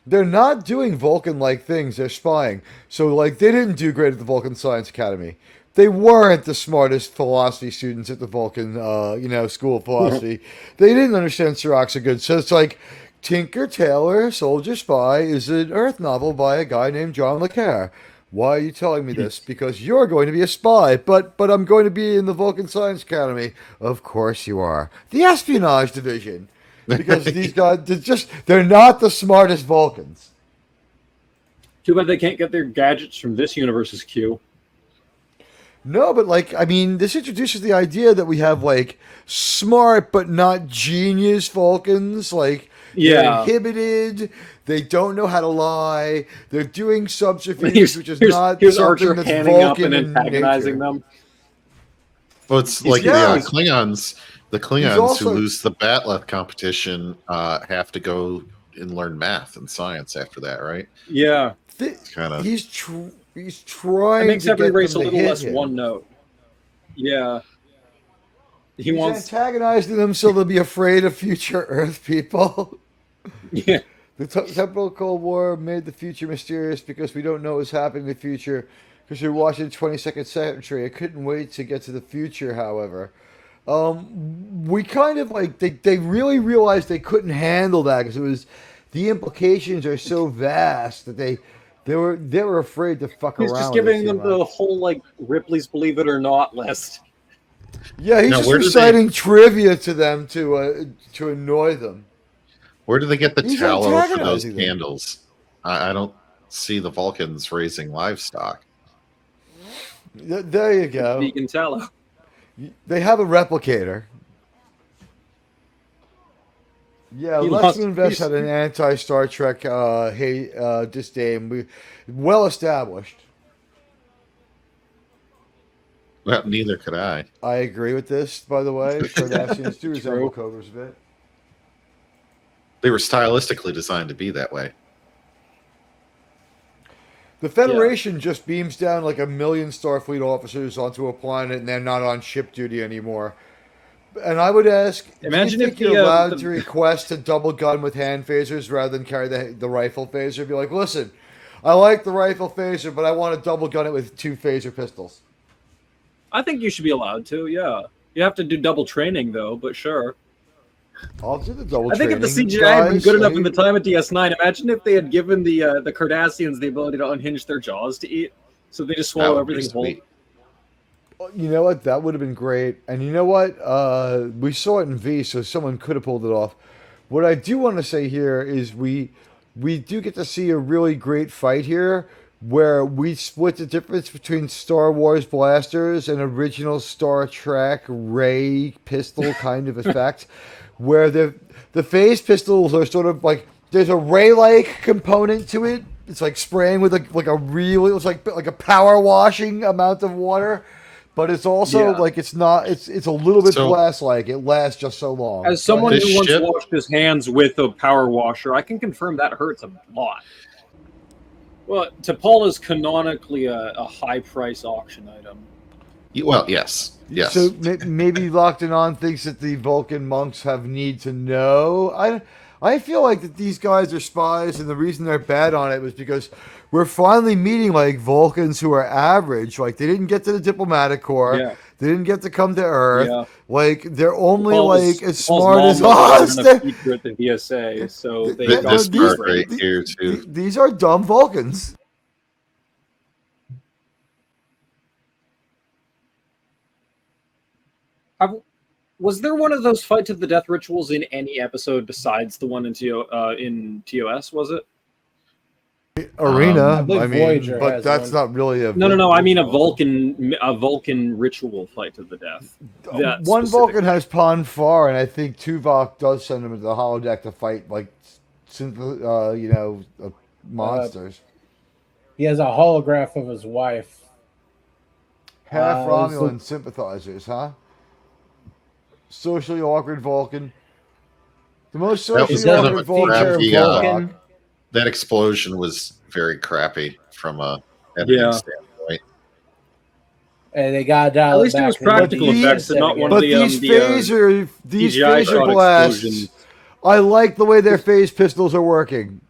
They're not doing Vulcan-like things. They're spying. So, like, they didn't do great at the Vulcan Science Academy. They weren't the smartest philosophy students at the Vulcan, School of Philosophy. They didn't understand Sirach so good. So it's like Tinker Tailor Soldier Spy is an Earth novel by a guy named John Le Carre. Why are you telling me this? Because you're going to be a spy, but I'm going to be in the Vulcan Science Academy. Of course you are. The Espionage Division. Because these guys, they're not the smartest Vulcans. Too bad they can't get their gadgets from this universe's Q. No, but this introduces the idea that we have like smart but not genius Vulcans. Like, they're Yeah. inhibited. They don't know how to lie. They're doing subterfuge, which is not here's something Archer that's panning up Vulcan and in antagonizing nature. them. Well, it's like yeah. the Klingons. The Klingons also- who lose the Batleth competition have to go and learn math and science after that, right? Yeah. Kind of. He's trying It makes to every get race a them to little hit less him. one note. Yeah. He He's wants. antagonizing them so they'll be afraid of future Earth people. Yeah. The temporal Cold War made the future mysterious because we don't know what's happening in the future because we're watching the 22nd century. I couldn't wait to get to the future, however. We kind of they really realized they couldn't handle that because the implications are so vast that they were afraid to fuck He's around. just with it giving too them much. the whole Ripley's Believe It or Not list. Yeah, he's Now, just where do reciting trivia to them to annoy them. Where do they get the He's tallow for those antagonizing them. candles? I don't see the Vulcans raising livestock. There you go. Vegan tallow. They have a replicator. Yeah, Lex Invest had an anti-Star Trek disdain. Well established. Well, neither could I. I agree with this, by the way. Kardashians do resemble Cobras a bit. They were stylistically designed to be that way. The Federation just beams down like 1 million Starfleet officers onto a planet, and they're not on ship duty anymore. And I would ask, Imagine do you if think you're allowed the- to request a double gun with hand phasers rather than carry the rifle phaser? Be like, listen, I like the rifle phaser, but I want to double gun it with 2 phaser pistols. I think you should be allowed to. Yeah, you have to do double training though, but sure. I'll do the double I think training. if the CGI had been guys. good enough in the time at DS9, imagine if they had given the Cardassians the ability to unhinge their jaws to eat, so they just swallow That would be everything whole. sweet. You know what? That would have been great. And you know what? We saw it in V, so someone could have pulled it off. What I do want to say here is we do get to see a really great fight here where we split the difference between Star Wars blasters and original Star Trek ray pistol kind of effect, where the phase pistols are sort of like there's a ray-like component to it. It's like spraying with it's like a power washing amount of water. But it's also like it's a little bit blast-like. It lasts just so long. As someone This who once ship- washed his hands with a power washer, I can confirm that hurts a lot. Well, T'Pol is canonically a high-price auction item. Well, yes. So maybe Locked On thinks that the Vulcan monks have need to know. I feel like that these guys are spies, and the reason they're bad on it was because we're finally meeting like Vulcans who are average. Like they didn't get to the diplomatic corps. Yeah. They didn't get to come to Earth. Yeah. Like they're only T'Pol's- as T'Pol's smart mom as was us. a feature at the VSA, so they got This these- part right here too. These are dumb Vulcans. Was there one of those fight to the death rituals in any episode besides the one in TOS? Was it? Arena, I believe Voyager but has that's one. not really a No. I mean a Vulcan ritual fight to the death. That One specific- Vulcan has Pon Farr, and I think Tuvok does send him to the holodeck to fight monsters. He has a holograph of his wife. Half this is- Romulan sympathizers, huh? Socially awkward Vulcan. The most That was socially kind of awkward a Vulcan. crappy, Vulcan. That explosion was very crappy from a editing standpoint. And they got down. At least it was practical effects and not one of But the these phaser CGI shot blasts, explosions. I like the way their phase pistols are working.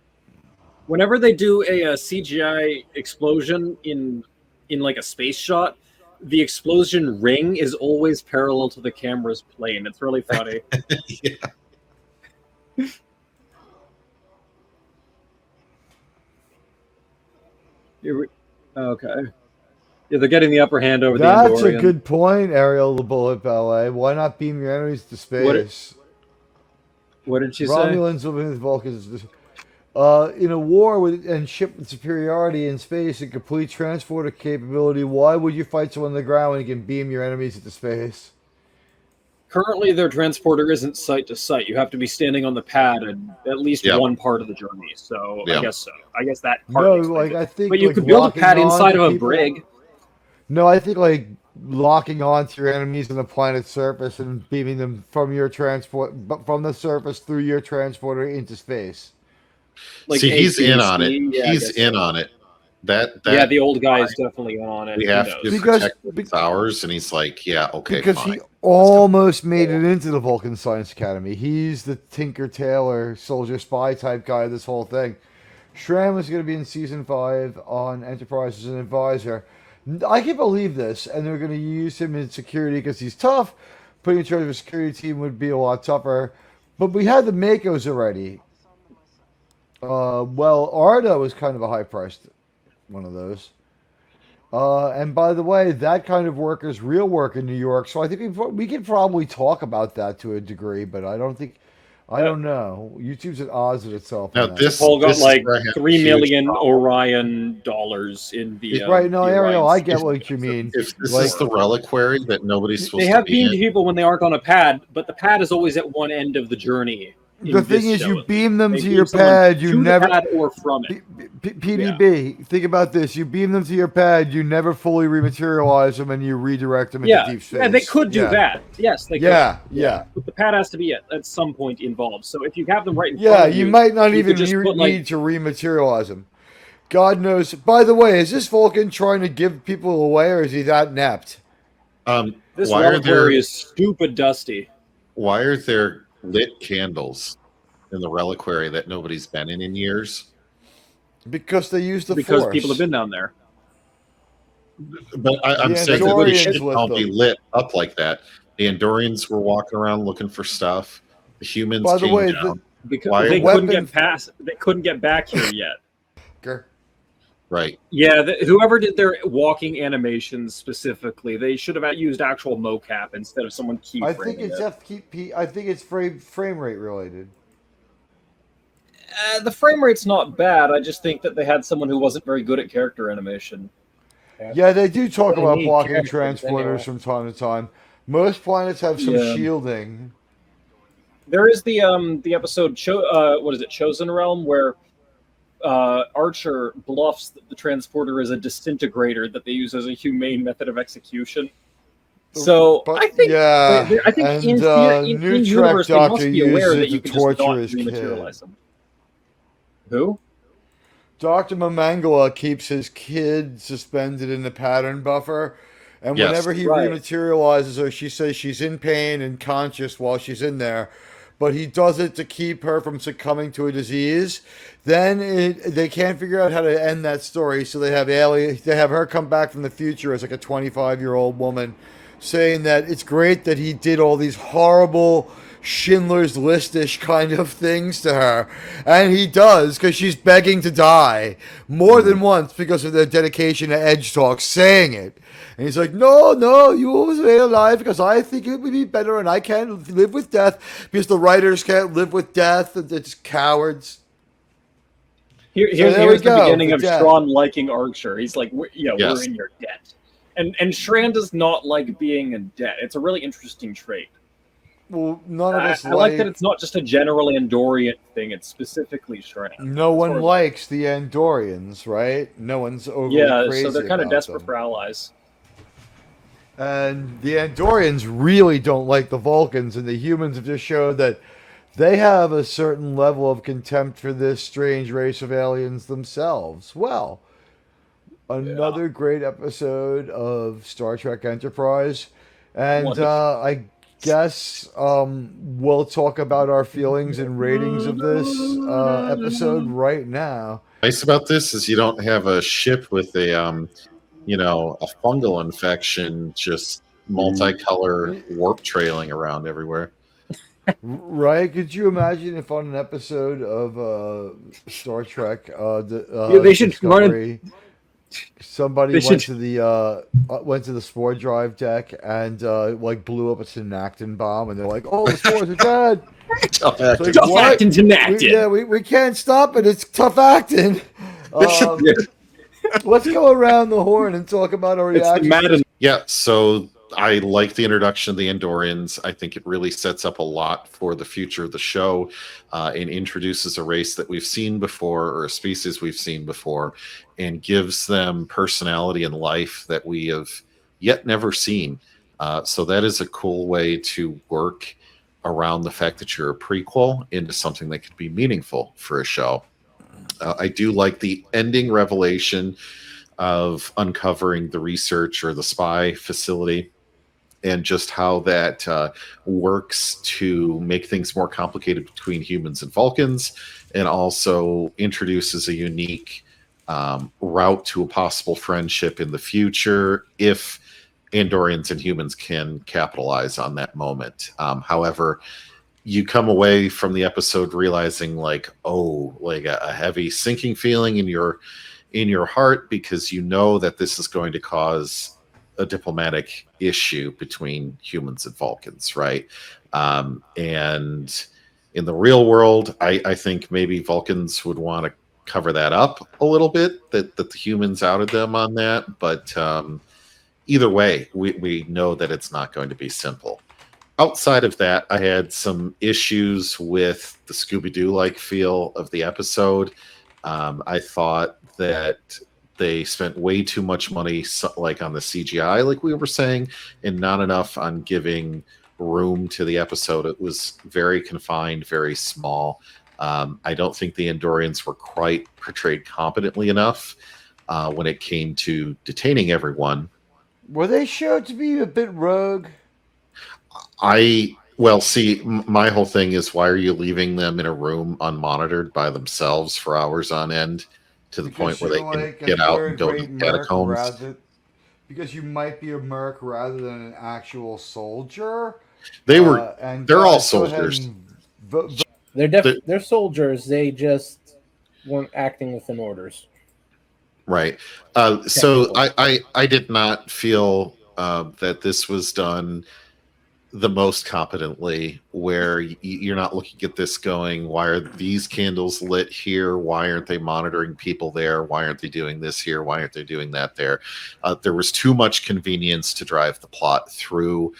Whenever they do a CGI explosion in like a space shot, the explosion ring is always parallel to the camera's plane. It's really funny. Yeah. Okay. Yeah, they're getting the upper hand over That's the a Andorian. good point, Ariel the Bullet Ballet. Why not beam your enemies to space? What did she say? Romulans living with Vulcans. In a war and ship with superiority in space and complete transporter capability, why would you fight someone on the ground when you can beam your enemies into space? Currently, their transporter isn't site to site. You have to be standing on the pad at least Yep. one part of the journey. So Yep. I guess so. I guess that part. No, explains like it. I think. But you like, could build a locking pad on inside to of a people- brig. No, I think like locking onto your enemies on the planet's surface and beaming them from your from the surface through your transporter into space. Like See, he's in on it. ACC, yeah, I He's guess in so. on it. That Yeah, the old guy is definitely on it. we Who have knows? to Because- protect what's ours, and he's like, yeah, okay, Because fine. he almost made it into the Vulcan Science Academy. He's the Tinker Tailor soldier spy type guy of this whole thing. Shran was going to be in season 5 on Enterprise as an advisor. I can't believe this, and they're going to use him in security because he's tough. Putting in charge of a security team would be a lot tougher. But we had the Makos already. Arda was kind of a high-priced one of those. And by the way, that kind of work is real work in New York. So I think we could probably talk about that to a degree, but I don't know. YouTube's at odds with itself. Now on that. this Paul got this is like where I have a $3 huge million problem. Orion dollars in the right, no, the Ariel, Orion I get system. what you mean. If this Like- is the reliquary that nobody's supposed They to have be beamed in, people when they aren't on a pad, but the pad is always at one end of the journey. in The this thing is, show. you beam them They to beam your someone pad. You to the never. pad or from it. PDB, think about this. You beam them to your pad. You never fully rematerialize them, and you redirect them Yeah, into deep space. yeah, they could do Yeah. that. Yes, they could. Yeah. But the pad has to be at some point involved. So if you have them right in Yeah, front of you might not you even could just put, need to rematerialize them. God knows. By the way, is this Vulcan trying to give people away, or is he that inept? This Why are there reliquary is stupid dusty. why are there lit candles in the reliquary that nobody's been in years? Because they use the Because Force. people have been down there. But I'm The saying that they Andorians shouldn't with all be them. lit up like that. The Andorians were walking around looking for stuff. The humans By the came way, down. Because Why- they Weapon- couldn't get past. They couldn't get back here yet. Right. Yeah, whoever did their walking animations specifically, they should have used actual mocap instead of someone keyframing I think it's it. I think it's frame rate related. The frame rate's not bad. I just think that they had someone who wasn't very good at character animation. Yeah, they do talk They about need blocking characters transporters anyway. from time to time. Most planets have some Yeah. shielding. There is the episode what is it, Chosen Realm, where Archer bluffs that the transporter is a disintegrator that they use as a humane method of execution. So But, I think yeah, I think and, in New universe they Trek must Doctor be aware uses that it you to can just torture not his rematerialize kid. them. Who? Dr. Mamangala keeps his kid suspended in the pattern buffer, and Yes. whenever he Right. rematerializes her, she says she's in pain and conscious while she's in there. But he does it to keep her from succumbing to a disease. Then they can't figure out how to end that story, so they have her come back from the future as like a 25-year-old woman, saying that it's great that he did all these horrible Schindler's List-ish kind of things to her. And he does, because she's begging to die more than once because of their dedication to Edge Talk saying it. And he's like, no, you will stay alive because I think it would be better and I can't live with death because the writers can't live with death. It's cowards. Here's there we the go, beginning the of debt. Shran liking Archer. He's like, we're Yes. in your debt. And Shran does not like being in debt. It's a really interesting trait. Well, none of us I like that it's not just a general Andorian thing. It's specifically Shran. No one Sort of- likes the Andorians, right? No one's overly Yeah, crazy so they're kind of about desperate them. for allies. And the Andorians really don't like the Vulcans, and the humans have just showed that they have a certain level of contempt for this strange race of aliens themselves. Well, another great episode of Star Trek Enterprise. And Wonderful. I guess we'll talk about our feelings and ratings of this episode right now. Nice about this is you don't have a ship with a a fungal infection just multicolor warp trailing around everywhere. Right? Could you imagine if on an episode of Star Trek, They should run Discovery, somebody They went should- to the spore drive deck and blew up a synactin bomb, and they're like, "Oh, the spores are dead." It's like, Tough what? acting to Nactin. We can't stop it. It's tough acting. Let's go around the horn and talk about our It's the reaction. Madden. Yeah, so I like the introduction of the Andorians. I think it really sets up a lot for the future of the show and introduces a race that we've seen before or a species we've seen before and gives them personality and life that we have yet never seen. So that is a cool way to work around the fact that you're a prequel into something that could be meaningful for a show. I do like the ending revelation of uncovering the research or the spy facility and just how that works to make things more complicated between humans and Vulcans, and also introduces a unique route to a possible friendship in the future if Andorians and humans can capitalize on that moment. However, you come away from the episode realizing a heavy sinking feeling in your heart because you know that this is going to cause a diplomatic issue between humans and Vulcans, right? And in the real world, I think maybe Vulcans would want to cover that up a little bit, that the humans outed them on that. But either way, we know that it's not going to be simple. Outside of that, I had some issues with the Scooby-Doo-like feel of the episode. I thought that they spent way too much money on the CGI, like we were saying, and not enough on giving room to the episode. It was very confined, very small. I don't think the Andorians were quite portrayed competently enough when it came to detaining everyone. Were they showed to be a bit rogue? My whole thing is, why are you leaving them in a room unmonitored by themselves for hours on end to the point where they can get out and go to the catacombs? Because you might be a merc rather than an actual soldier. They're all guys, go ahead soldiers. and vote. They're soldiers. They just weren't acting within orders. Right. So I did not feel that this was done the most competently, where you're not looking at this going, why are these candles lit here? Why aren't they monitoring people there? Why aren't they doing this here? Why aren't they doing that there? There was too much convenience to drive the plot through.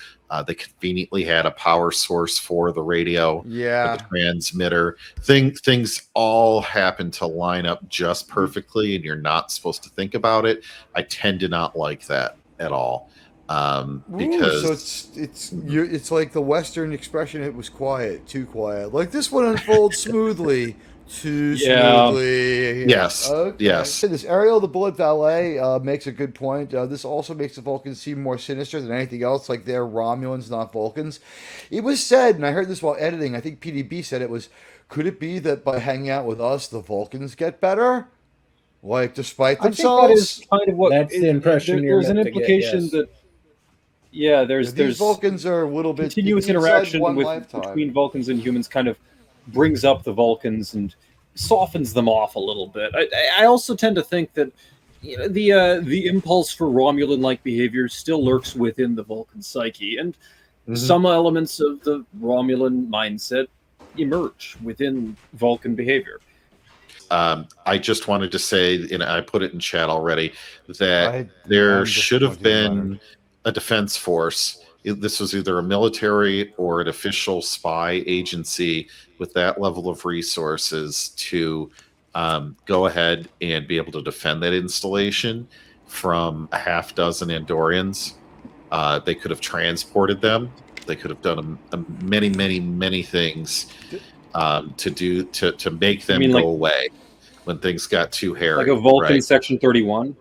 They conveniently had a power source for the radio, Yeah. the transmitter. Things all happen to line up just perfectly, and you're not supposed to think about it. I tend to not like that at all. Because it's like the Western expression. It was quiet, too quiet. Like this one unfolds smoothly, too smoothly. Yes, okay. yes. This Ariel, the Bullet Valet, makes a good point. This also makes the Vulcans seem more sinister than anything else. Like they're Romulans, not Vulcans. It was said, and I heard this while editing. I think PDB said it was. Could it be that by hanging out with us, the Vulcans get better? Like despite themselves. I think that is kind of what. That's the impression. There's an implication that. Yeah, there's Vulcans are a little bit continuous interaction between Vulcans and humans kind of brings up the Vulcans and softens them off a little bit. I also tend to think that the impulse for Romulan-like behavior still lurks within the Vulcan psyche, and some elements of the Romulan mindset emerge within Vulcan behavior. I just wanted to say, and I put it in chat already, that there should have been a defense force. This was either a military or an official spy agency with that level of resources to go ahead and be able to defend that installation from a half dozen Andorians. They could have transported them. They could have done many things to make them go away when things got too hairy. Like a Vulcan Section 31?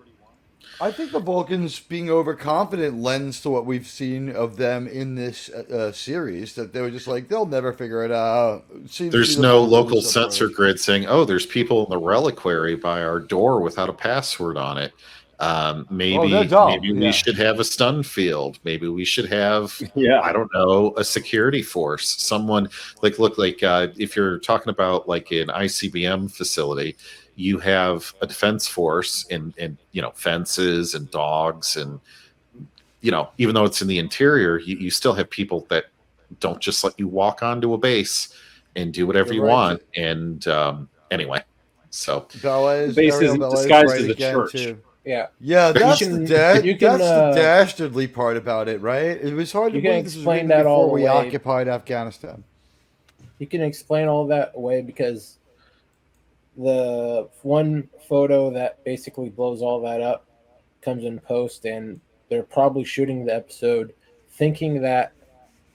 I think the Vulcans being overconfident lends to what we've seen of them in this series, that they were just like, they'll never figure it out. There's no local sensor grid saying, oh, there's people in the reliquary by our door without a password on it. Maybe we should have a stun field. Maybe we should have, I don't know, a security force. Someone if you're talking about like an ICBM facility, you have a defense force and fences and dogs, and even though it's in the interior, you still have people that don't just let you walk onto a base and do whatever you want. And anyway, so the base is disguised as a church. Too. Yeah, that's the dastardly part about it, right? It was hard to believe this was written before we occupied Afghanistan. You can explain all that away because the one photo that basically blows all that up comes in post, and they're probably shooting the episode thinking that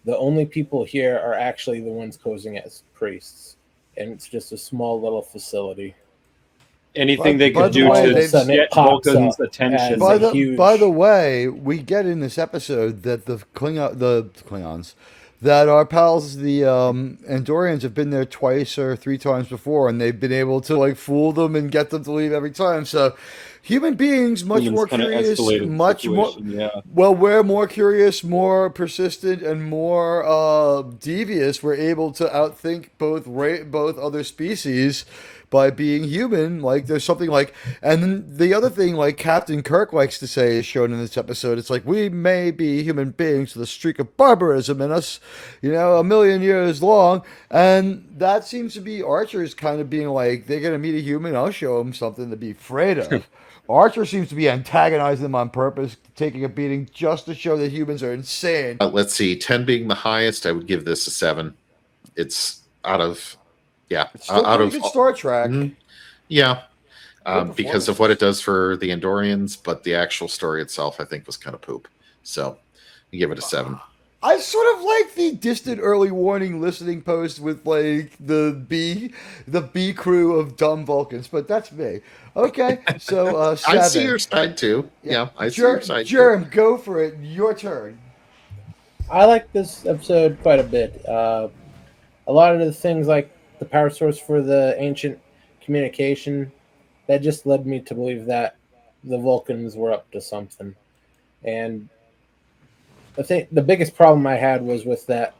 the only people here are actually the ones posing as priests, and it's just a small little facility. Anything they could do to get Vulcan's attention. By the way, we get in this episode that the Klingons, that our pals, the Andorians, have been there twice or three times before, and they've been able to fool them and get them to leave every time. So, human beings, more curious, we're more curious, more persistent, and more devious. We're able to outthink both other species by being human. Like there's something and then the other thing Captain Kirk likes to say is shown in this episode. It's like, we may be human beings with a streak of barbarism in us, 1,000,000 years long, and that seems to be Archer's kind of being like, they're gonna meet a human, I'll show them something to be afraid of. Archer seems to be antagonizing them on purpose, taking a beating just to show that humans are insane. Let's see, 10 being the highest, I would give this a 7. It's out of out of Star Trek. Because of what it does for the Andorians, but the actual story itself, I think, was kind of poop. So you give it a 7. I sort of like the distant early warning listening post with like the B crew of dumb Vulcans, but that's me. Okay, so I see 7. your side too. Yeah, I see your side too. Germ, go for it. Your turn. I like this episode quite a bit. A lot of the things like the power source for the ancient communication, that just led me to believe that the Vulcans were up to something. And I think the biggest problem I had was with that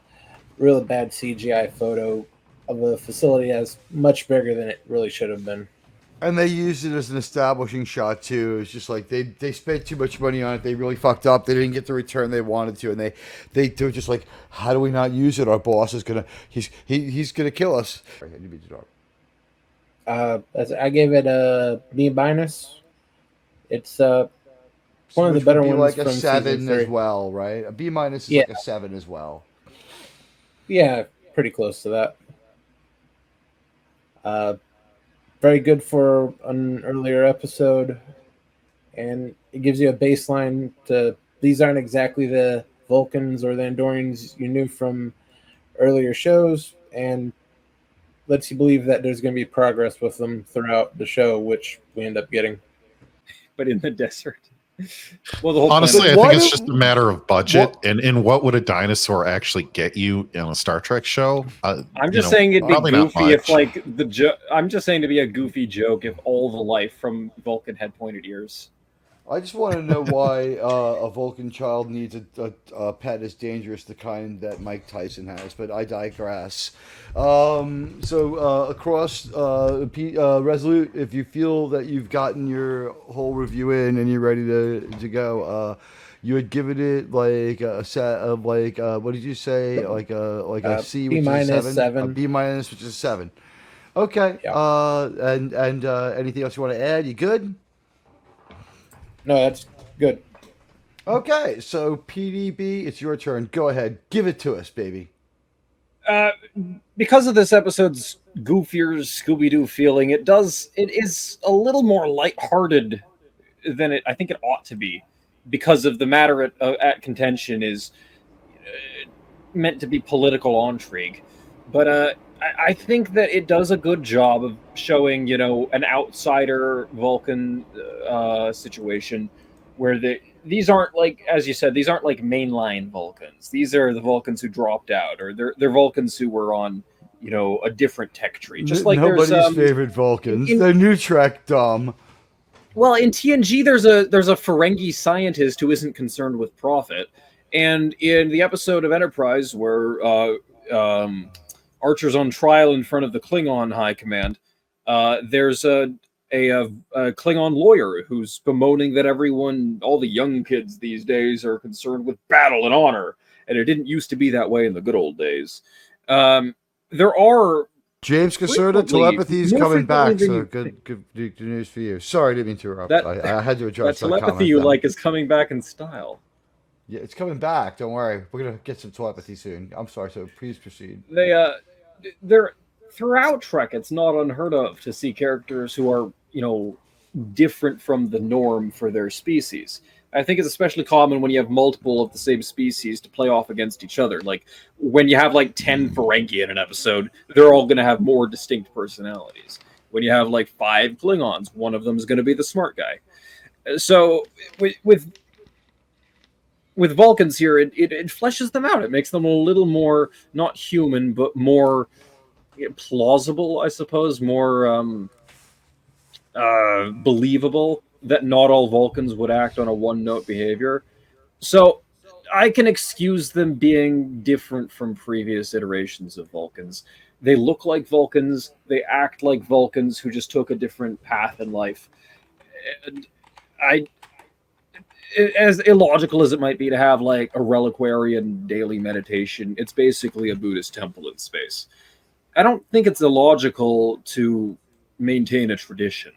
really bad CGI photo of a facility that's much bigger than it really should have been. And they used it as an establishing shot too. It's just like they spent too much money on it. They really fucked up. They didn't get the return they wanted to, and they were just like, how do we not use it? Our boss is he's gonna kill us. I gave it a B minus. It's one of the Which better would be ones like a from 7 season 3. as well, right? A B minus is Yeah. like a 7 as well. Yeah, pretty close to that. Very good for an earlier episode, and it gives you a baseline to. These aren't exactly the Vulcans or the Andorians you knew from earlier shows, and lets you believe that there's going to be progress with them throughout the show, which we end up getting. But in the desert. Well, the whole Honestly, planet- I Why think it's do- just a matter of budget. What- And what would a dinosaur actually get you in a Star Trek show? I'm just saying it'd be probably not goofy if, much. like, I'm just saying to be a goofy joke if all the life from Vulcan had pointed ears. I just want to know why a Vulcan child needs a pet as dangerous, the kind that Mike Tyson has, but I digress. Across Resolute, if you feel that you've gotten your whole review in and you're ready to go, you had given it like a set of like what did you say, like a C, which B is a minus 7, a 7. B minus, which is a 7. Okay. Yeah. And anything else you want to add? You good? No, that's good. Okay, so PDB, it's your turn. Go ahead, give it to us, baby. Because of this episode's goofier Scooby-Doo feeling, it is a little more lighthearted than I think it ought to be, because of the matter at contention is meant to be political intrigue. But I think that it does a good job of showing, an outsider Vulcan situation where these aren't, like, as you said, these aren't like mainline Vulcans. These are the Vulcans who dropped out, or they're Vulcans who were on, a different tech tree. Just like nobody's there's favorite Vulcans. They're new Trek dumb. Well, in TNG, there's a Ferengi scientist who isn't concerned with profit, and in the episode of Enterprise where Archer's on trial in front of the Klingon High Command, there's a Klingon lawyer who's bemoaning that all the young kids these days are concerned with battle and honor, and it didn't used to be that way in the good old days. There are James Caserta, frequently- telepathy's more coming back, frequently than so you good news for you. Sorry, I didn't mean to interrupt. That- I had to that address that telepathy comment, you though. like is coming back in style. Yeah, it's coming back. Don't worry. We're going to get some telepathy soon. I'm sorry, so please proceed. They're throughout Trek, it's not unheard of to see characters who are, different from the norm for their species. I think it's especially common when you have multiple of the same species to play off against each other. Like when you have like 10 Ferengi in an episode, they're all going to have more distinct personalities. When you have like 5 Klingons, one of them is going to be the smart guy. So with Vulcans here, it fleshes them out. It makes them a little more not human, but more plausible, I suppose, more believable that not all Vulcans would act on a one-note behavior. So I can excuse them being different from previous iterations of Vulcans. They look like Vulcans. They act like Vulcans who just took a different path in life. And as illogical as it might be to have like a reliquary and daily meditation, it's basically a Buddhist temple in space. I don't think it's illogical to maintain a tradition.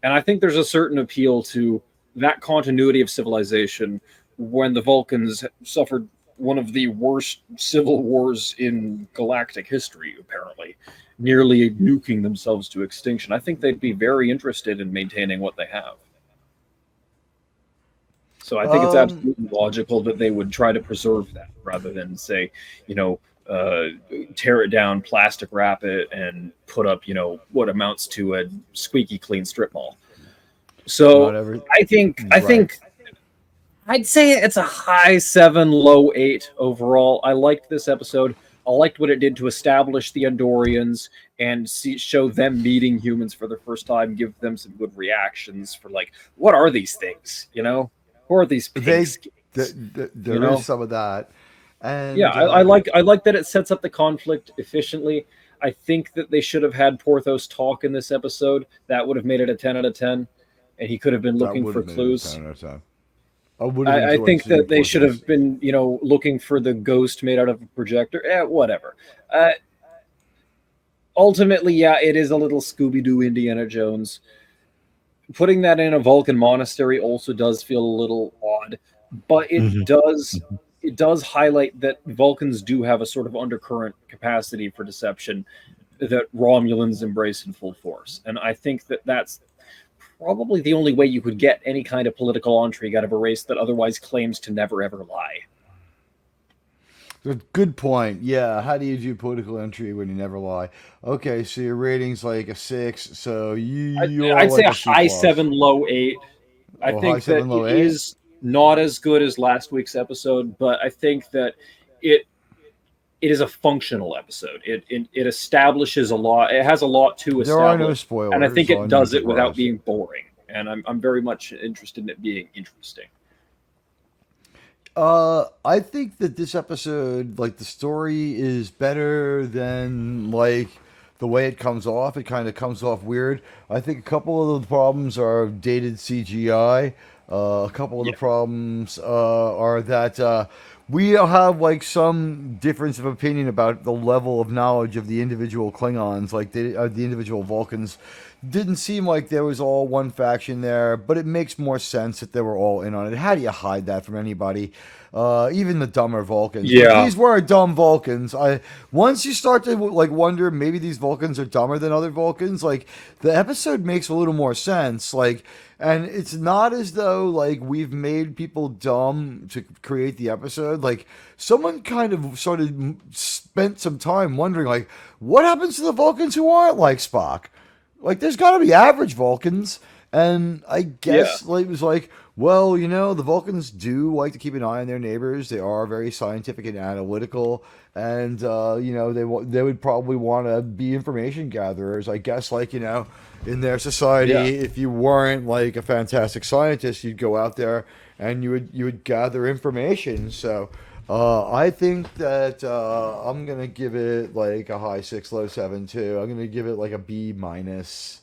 And I think there's a certain appeal to that continuity of civilization when the Vulcans suffered one of the worst civil wars in galactic history, apparently, nearly nuking themselves to extinction. I think they'd be very interested in maintaining what they have. So I think it's absolutely logical that they would try to preserve that rather than say, tear it down, plastic wrap it, and put up, what amounts to a squeaky clean strip mall. So I think I'd say it's a high 7, low 8 overall. I liked this episode. I liked what it did to establish the Andorians and show them meeting humans for the first time, give them some good reactions for like, what are these things? Who are these pigs? There is some of that, and yeah, I like that it sets up the conflict efficiently. I think that they should have had Porthos talk in this episode. That would have made it a 10 out of 10, and he could have been looking for clues. I think that they should have been, looking for the ghost made out of a projector. Whatever. Ultimately, yeah, it is a little Scooby-Doo Indiana Jones. Putting that in a Vulcan monastery also does feel a little odd, but it does highlight that Vulcans do have a sort of undercurrent capacity for deception that Romulans embrace in full force. And I think that that's probably the only way you could get any kind of political intrigue out of a race that otherwise claims to never ever lie. Good point. Yeah, how do you do political intrigue when you never lie? Okay, so your rating's like a 6, so I'd say a high 7, low 8. I think that it is not as good as last week's episode, but I think that it is a functional episode. It establishes a lot. It has a lot to establish. There are no spoilers, and I think it does it without being boring. And I'm very much interested in it being interesting. I think that this episode, like, the story is better than, like, the way it comes off. It kind of comes off weird. I think a couple of the problems are dated CGI. A couple of the problems are that we have, like, some difference of opinion about the level of knowledge of the individual Klingons, like the individual Vulcans. Didn't seem like there was all one faction there, but it makes more sense that they were all in on it. How do you hide that from anybody? Even the dumber Vulcans. Yeah. But these were dumb Vulcans. Once you start to like wonder, maybe these Vulcans are dumber than other Vulcans. Like, the episode makes a little more sense. Like, and it's not as though like we've made people dumb to create the episode. Like, someone kind of sort of spent some time wondering, like, what happens to the Vulcans who aren't like Spock? Like, there's got to be average Vulcans. And I guess it was like, well, the Vulcans do like to keep an eye on their neighbors. They are very scientific and analytical. And, they would probably want to be information gatherers. I guess, like, in their society, if you weren't, like, a fantastic scientist, you'd go out there and you would gather information. So I think that I'm going to give it, like, a high 6, low 7, too. I'm going to give it, like, a B minus.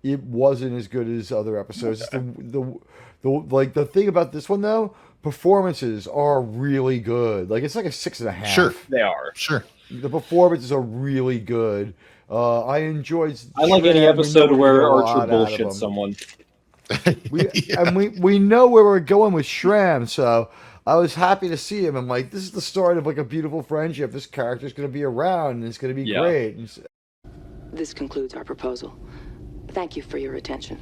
It wasn't as good as other episodes. The thing about this one, though, performances are really good. Like, it's like a 6.5. Sure, they are. Sure, the performances are really good. I enjoyed. I like any episode where Archer bullshits someone. We know where we're going with Shran, so I was happy to see him. I'm like, this is the start of like a beautiful friendship. This character's going to be around, and it's going to be great. This concludes our proposal. Thank you for your attention.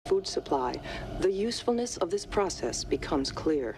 food supply, the usefulness of this process becomes clear.